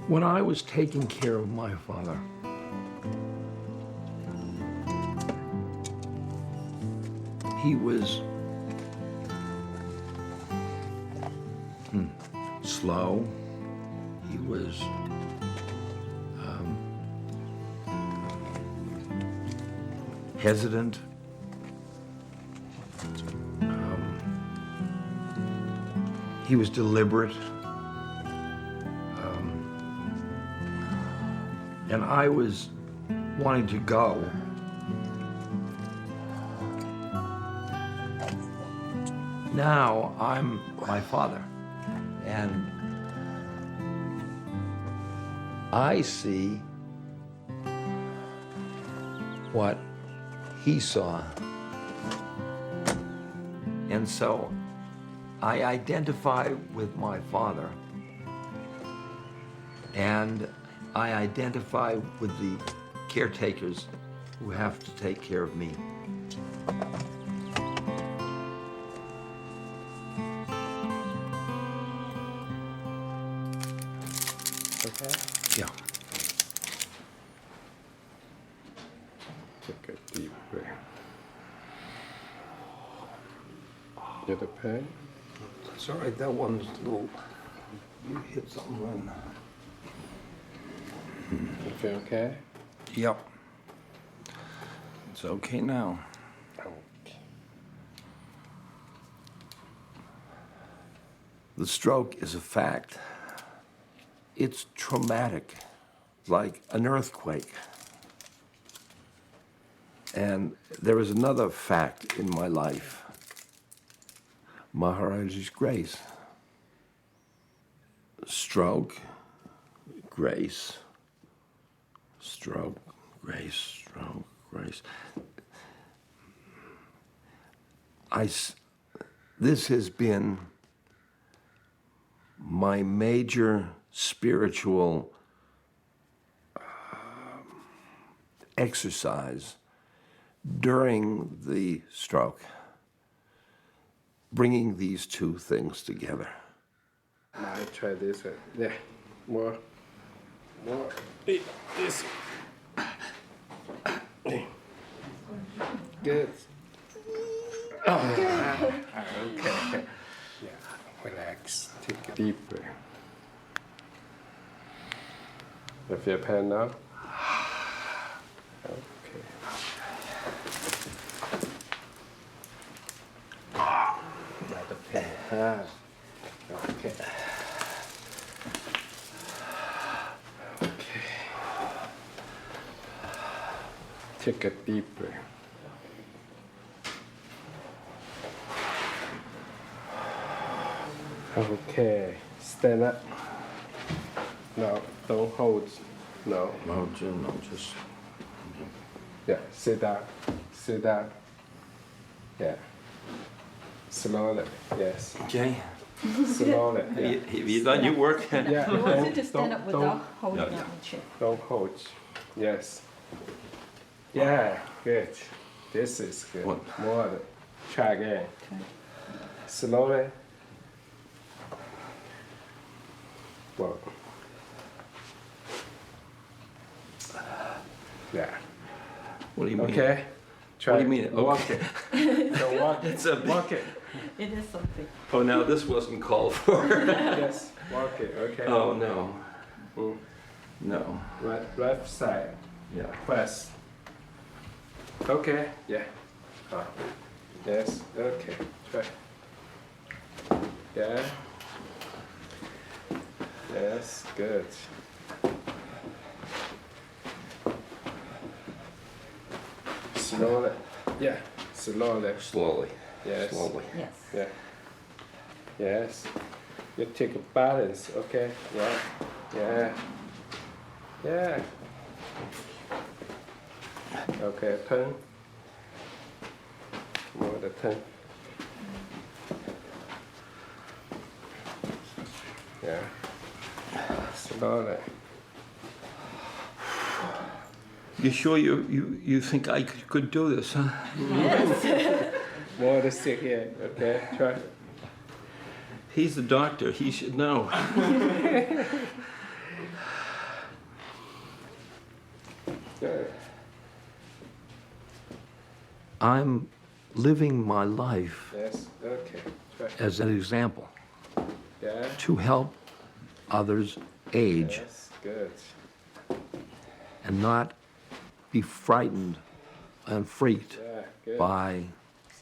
When I was taking care of my father, he was slow. He was hesitant. He was deliberate. And I was wanting to go. Now I'm my father, and I see what he saw. And so I identify with my father, and I identify with the caretakers who have to take care of me. Okay? Yeah. Take a deep breath. Get a pen? It's all right, that one's a little... You hit something when... You feel okay? Yep. It's okay now. The stroke is a fact. It's traumatic, like an earthquake. And there is another fact in my life. Maharaji's grace. Stroke, grace. Stroke, grace, stroke, grace. This has been my major spiritual exercise during the stroke, bringing these two things together. I try this one. Yeah, more. This. Good. Oh, okay. Yeah, relax. Take a deep breath. You feel pain now? Okay. Not the pain. Okay. Okay. Take a deep breath. Okay, stand up. No, don't hold. No. No, Jim, no, just... Yeah, sit down. Sit down. Yeah. Slowly, yes. Okay. Slowly. Yeah. Have you done your work? Yeah. You want you to stand up without holding Yeah, on yeah. the chair. Don't hold. Yes. Yeah, good. This is good. What? More. Try again. Slowly. Well. Yeah. What do you mean? Okay. Try. What do you mean? Walk Okay. it. So walk it. It's a Walk it. It is something. Oh, now this wasn't called for. Yes. Walk it. Okay. Oh, no. Mm. No. Left side. Yeah. Press. Okay. Yeah. Yes. Okay. Try. Yeah. Yes. Good. Slowly. Yeah. Slowly. Slowly. Yes. Slowly. Yes. Yeah. Yes. You take a balance. Okay. Yeah. Yeah. Yeah. Okay. Turn. More the turn. Yeah. Slowly. You sure you think I could do this, huh? Yes. More the stick here. Okay. Try. He's the doctor. He should know. Good. I'm living my life Yes. Okay. Try. as an example Yeah. to help others age Yes. Good. and not be frightened and freaked Yeah. Good. by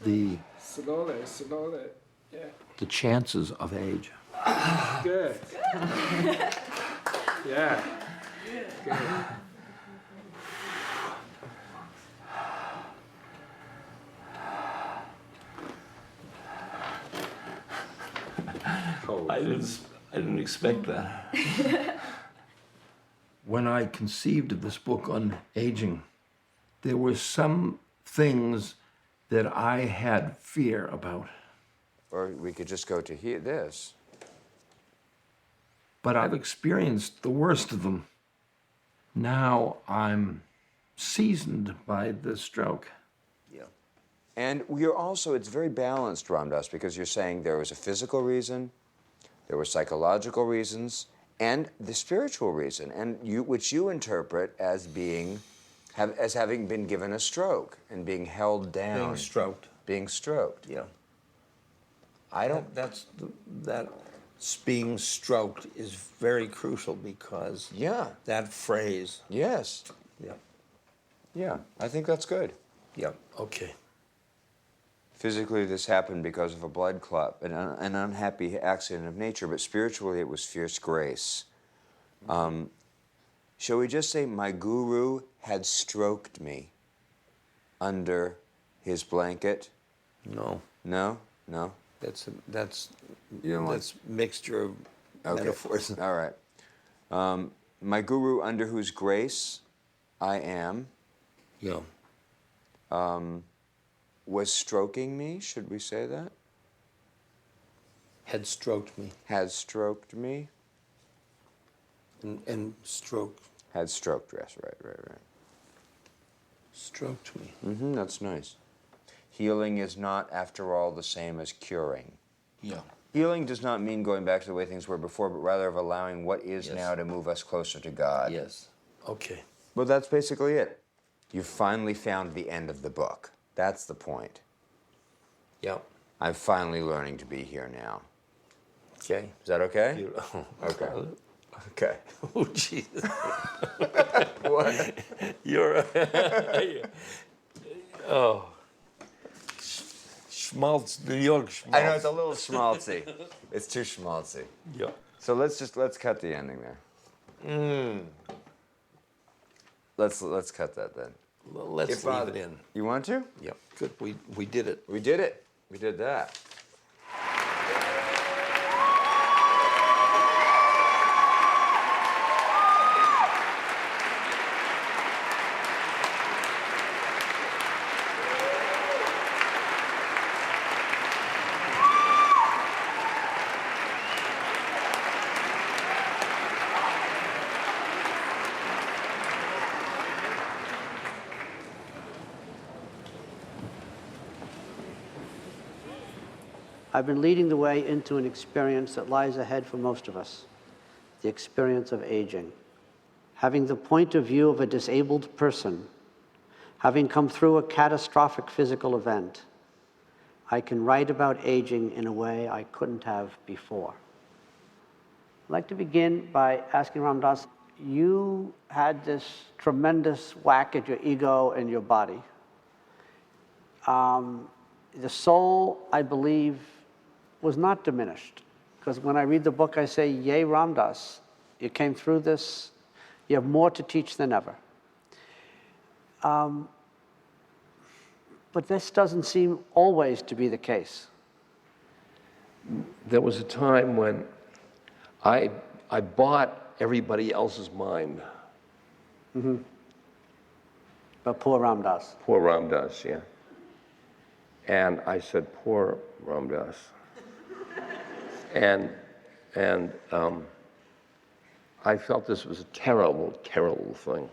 the Slowly. Slowly. Yeah. chances of age. Good. Yeah. Good. I didn't expect that. When I conceived of this book on aging, there were some things that I had fear about. Or we could just go to this. But I've experienced the worst of them. Now I'm seasoned by the stroke. Yeah. And you're also, it's very balanced, Ram Dass, because you're saying there was a physical reason, there were psychological reasons, and the spiritual reason, and which you interpret as as having been given a stroke and being held down. Being stroked. Being stroked. Yeah. I don't. That being stroked is very crucial because Yeah. that phrase. Yes. Yeah. Yeah. I think that's good. Yeah. Okay. Physically, this happened because of a blood clot, an unhappy accident of nature, but spiritually, it was fierce grace. Shall we just say my guru had stroked me under his blanket? No. No? No? That's You don't that's mixture of metaphors. All right. My guru under whose grace I am. Yeah. Was stroking me, should we say that? Had stroked me. Had stroked me. And stroked. Had stroked, yes, right. Stroked me. Mm-hmm, that's nice. Healing is not, after all, the same as curing. Yeah. Healing does not mean going back to the way things were before, but rather of allowing what is now to move us closer to God. Yes. Okay. Well, that's basically it. You've finally found the end of the book. That's the point. Yeah. I'm finally learning to be here now. Okay. Is that okay? Okay. Okay. Oh, Jesus. What? You're oh. Schmaltz, New York schmaltz. I know, it's a little schmaltzy. It's too schmaltzy. Yeah. So let's cut the ending there. Let's cut that then. Let's leave it in. You want to? Yep. Good. We did it. We did it. We did that. I've been leading the way into an experience that lies ahead for most of us, the experience of aging. Having the point of view of a disabled person, having come through a catastrophic physical event, I can write about aging in a way I couldn't have before. I'd like to begin by asking Ram Dass, you had this tremendous whack at your ego and your body. The soul, I believe, was not diminished. Because when I read the book, I say, yay, Ram Dass, you came through this, you have more to teach than ever. But this doesn't seem always to be the case. There was a time when I bought everybody else's mind. Mm-hmm. But poor Ram Dass. Poor Ram Dass, yeah. And I said, poor Ram Dass. And I felt this was a terrible, terrible thing.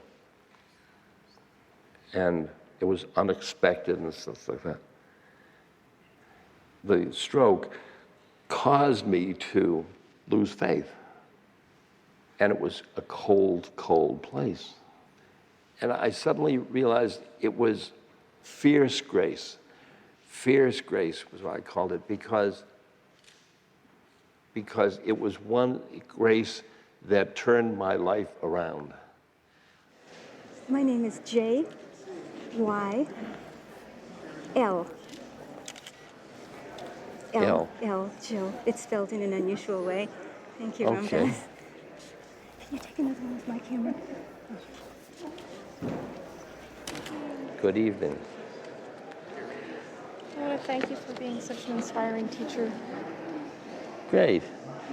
And it was unexpected and stuff like that. The stroke caused me to lose faith. And it was a cold, cold place. And I suddenly realized it was fierce grace. Fierce grace was what I called it, because it was one grace that turned my life around. My name is J-Y-L. L. Jill. It's spelled in an unusual way. Thank you, Ram Dass. Okay. Can you take another one with my camera? Good evening. I want to thank you for being such an inspiring teacher. Great.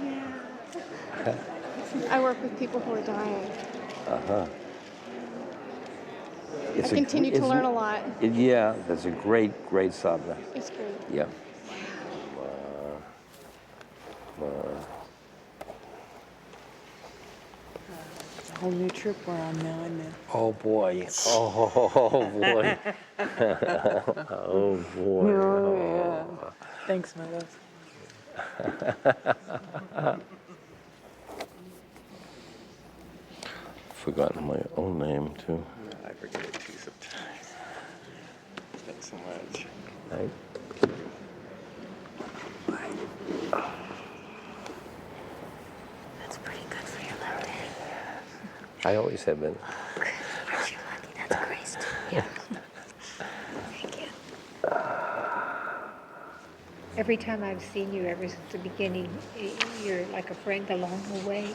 Yeah. I work with people who are dying. Uh-huh. I continue to learn a lot. Yeah, that's a great, great subject. It's great. Yeah. It's a whole new trip we're on now, isn't it? Oh boy. Oh boy. Oh boy. Oh, yeah. Thanks, my love. Forgotten my own name too. I forget it too sometimes. Thanks so much. Right. I always have been. Aren't you lucky? That's Grace. Yeah. Thank you. Every time I've seen you ever since the beginning, you're like a friend along the way.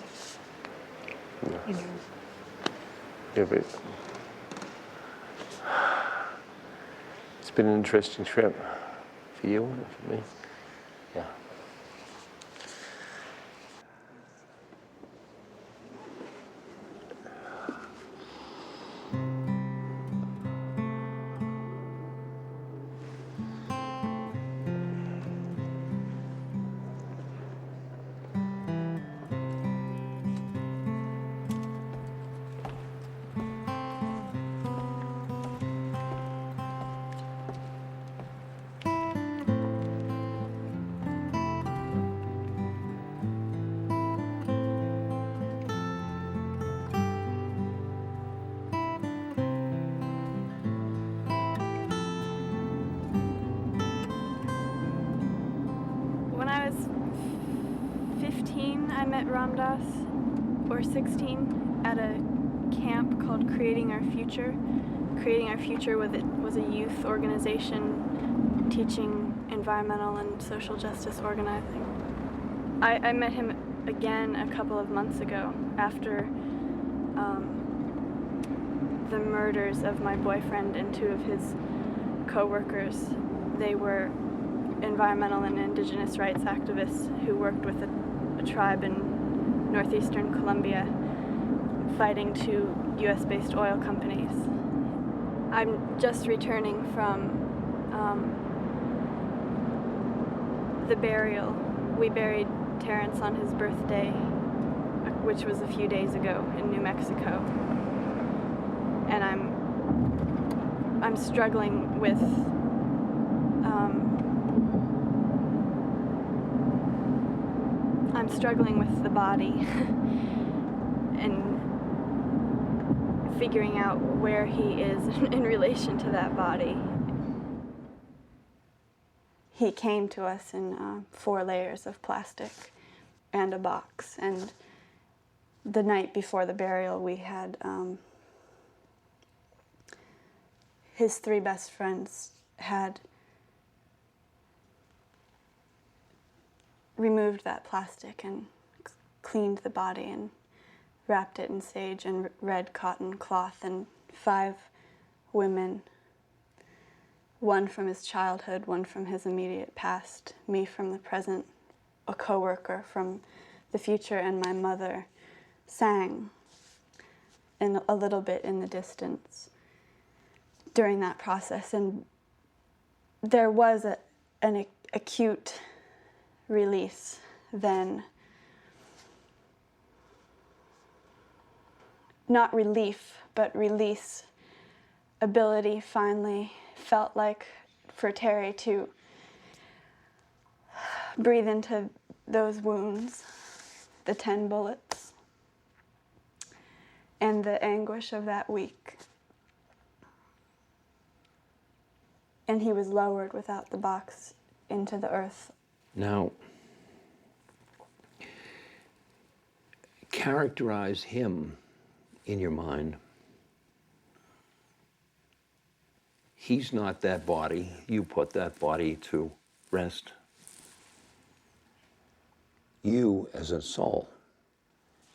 You know. Yeah, but it's been an interesting trip for you and for me. Yeah. When I was 15, I met Ram Dass, or 16, at a camp called Creating Our Future. Creating Our Future was a youth organization teaching environmental and social justice organizing. I met him again a couple of months ago after the murders of my boyfriend and two of his co-workers. They were environmental and indigenous rights activists who worked with a tribe in northeastern Colombia fighting two US-based oil companies. I'm just returning from the burial. We buried Terrence on his birthday, which was a few days ago in New Mexico. And I'm struggling with the body and figuring out where he is in relation to that body. He came to us in 4 layers of plastic and a box. And the night before the burial, we had his 3 best friends had removed that plastic and cleaned the body and wrapped it in sage and red cotton cloth, and 5 women, 1 from his childhood, 1 from his immediate past, me from the present, a coworker from the future, and my mother sang in a little bit in the distance during that process. And there was an acute release then. Not relief, but release. Ability finally felt like for Terry to breathe into those wounds, the 10 bullets, and the anguish of that week. And he was lowered without the box into the earth. Now, characterize him in your mind. He's not that body. You put that body to rest. You, as a soul,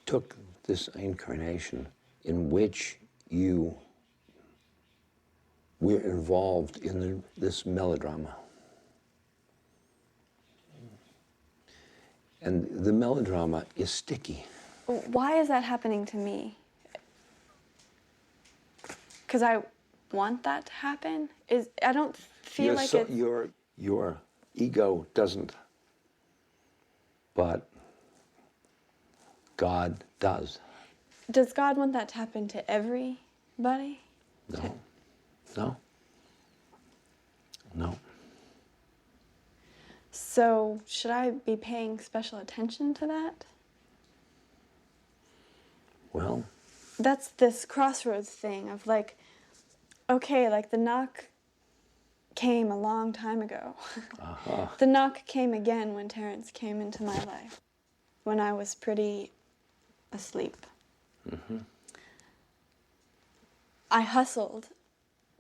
took this incarnation in which you were involved in this melodrama. And the melodrama is sticky. Why is that happening to me? Because I want that to happen? I don't feel like it's... Your ego doesn't, but God does. Does God want that to happen to everybody? No. No. No. So should I be paying special attention to that? Well... That's this crossroads thing of like, okay, like the knock came a long time ago. Uh-huh. The knock came again when Terrence came into my life, when I was pretty asleep. Mm-hmm. I hustled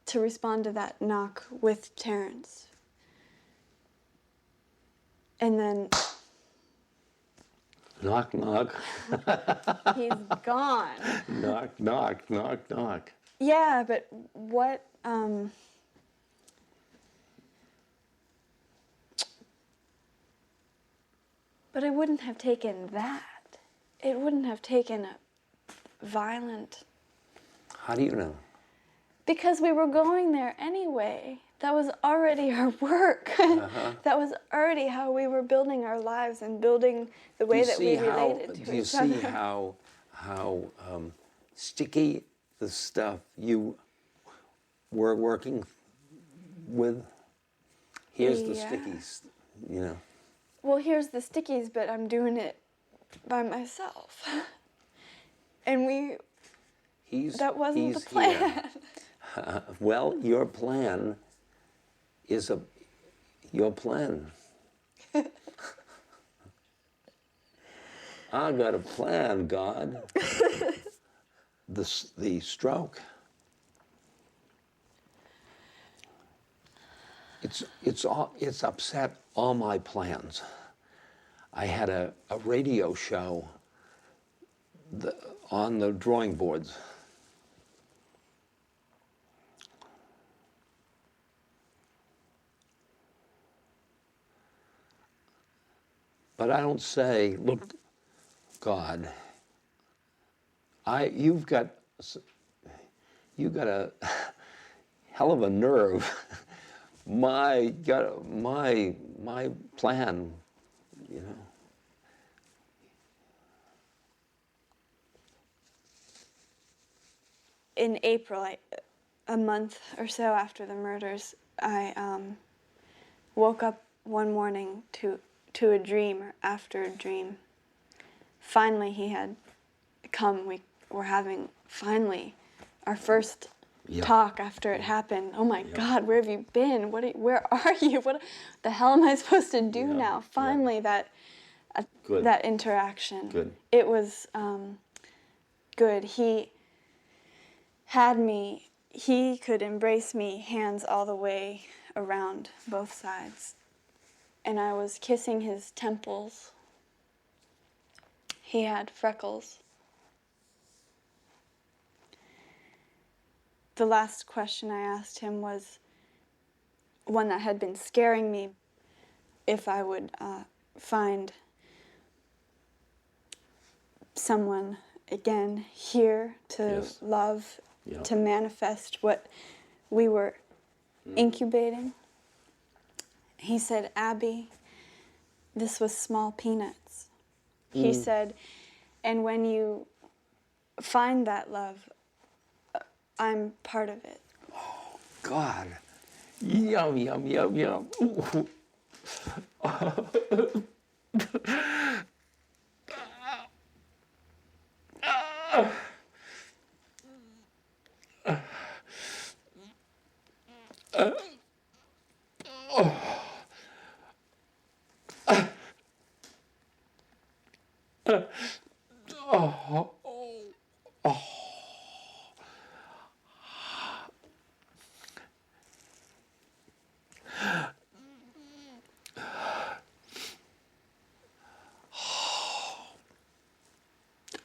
to respond to that knock with Terrence. And then Knock, knock. he's gone. Knock, knock, knock, knock. Yeah, but what, but it wouldn't have taken that. It wouldn't have taken a violent, How do you know? because we were going there anyway. That was already our work. That was already how we were building our lives and building the way that we related to each other. Do you see how sticky the stuff you were working with? Here's the Yeah. stickies, you know. Well, here's the stickies, but I'm doing it by myself. And that wasn't the plan. Well, your plan is your plan. I got a plan, God. The stroke. It's upset all my plans. I had a radio show on the drawing boards. But I don't say, look, God, you've got a hell of a nerve. My plan, you know. In April, a month or so after the murders, I woke up one morning to a dream, or after a dream. Finally, he had come. We were having, finally, our first talk after it happened. Oh my God, where have you been? Where are you? What the hell am I supposed to do now? Finally, that interaction. Good. It was good. He had me, he could embrace me hands all the way around both sides. And I was kissing his temples. He had freckles. The last question I asked him was one that had been scaring me, if I would find someone again here to love, to manifest what we were incubating. He said, Abby, this was small peanuts. He said, and when you find that love, I'm part of it. Oh, God. Yum, yum, yum, yum.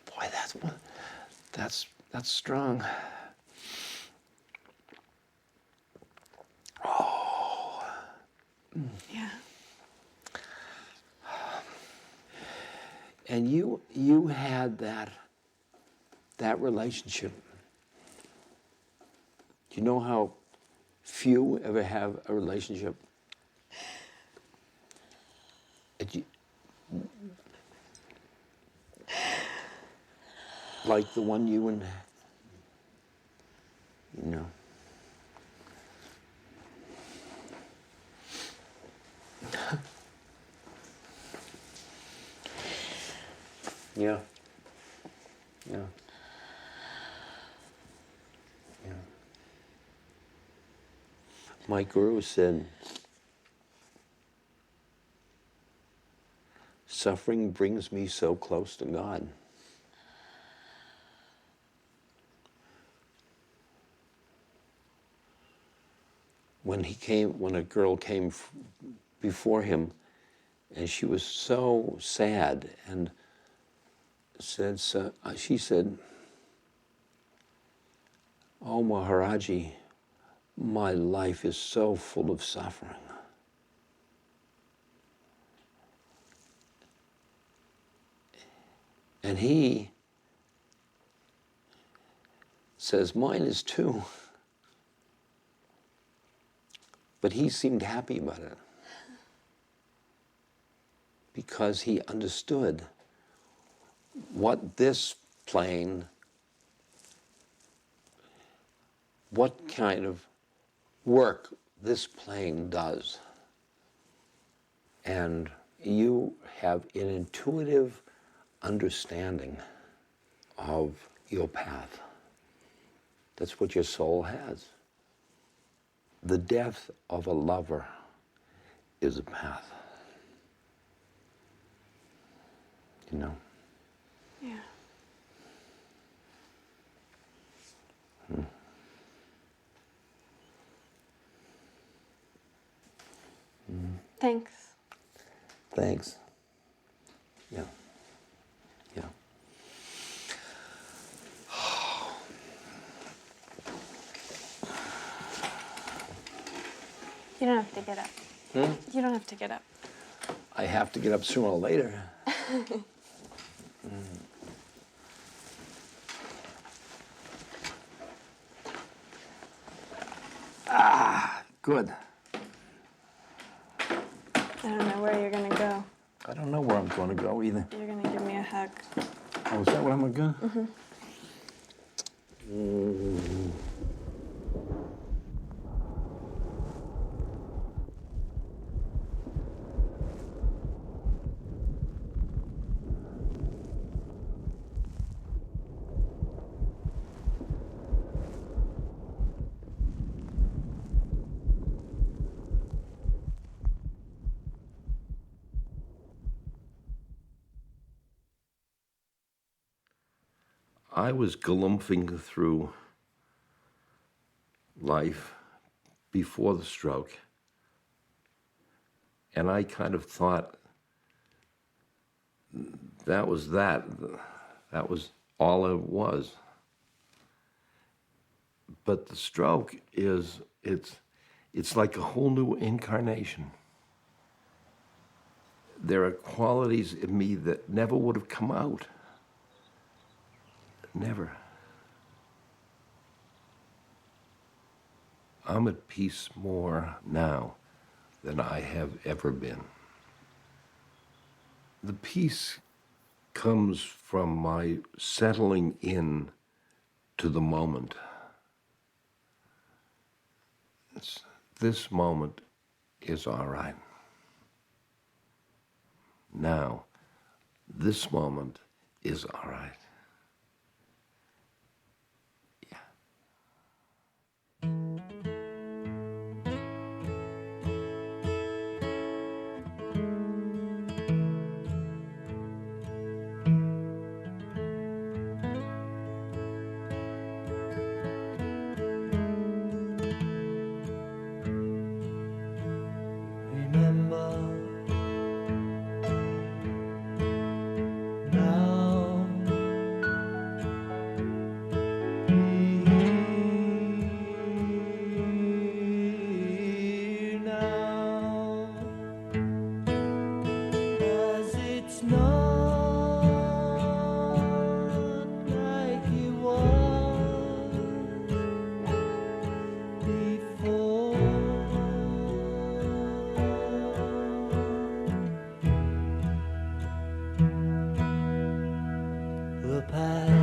Boy, that's strong. Oh. Yeah. And you had that relationship. Do you know how few ever have a relationship? Like the one you and, you know. Yeah. Yeah. Yeah. My guru said, suffering brings me so close to God. when a girl came before him, and she was so sad, and she said, "Oh, Maharaji, my life is so full of suffering." And he says, "Mine is too." But he seemed happy about it because he understood what this plane, what kind of work this plane does. And you have an intuitive understanding of your path. That's what your soul has. The death of a lover is a path. You know? Yeah. Hmm. Thanks. Thanks. Yeah. Yeah. You don't have to get up. Hmm? You don't have to get up. I have to get up sooner or later. Ah, good. I don't know where you're gonna go. I don't know where I'm going to go either. You're gonna give me a hug. Oh, is that what I'm going to Mm-hmm. do? I was galumphing through life before the stroke, and I kind of thought that was that. That was all it was. But the stroke it's like a whole new incarnation. There are qualities in me that never would have come out. Never. I'm at peace more now than I have ever been. The peace comes from my settling in to the moment. This moment is all right. Now, this moment is all right. The past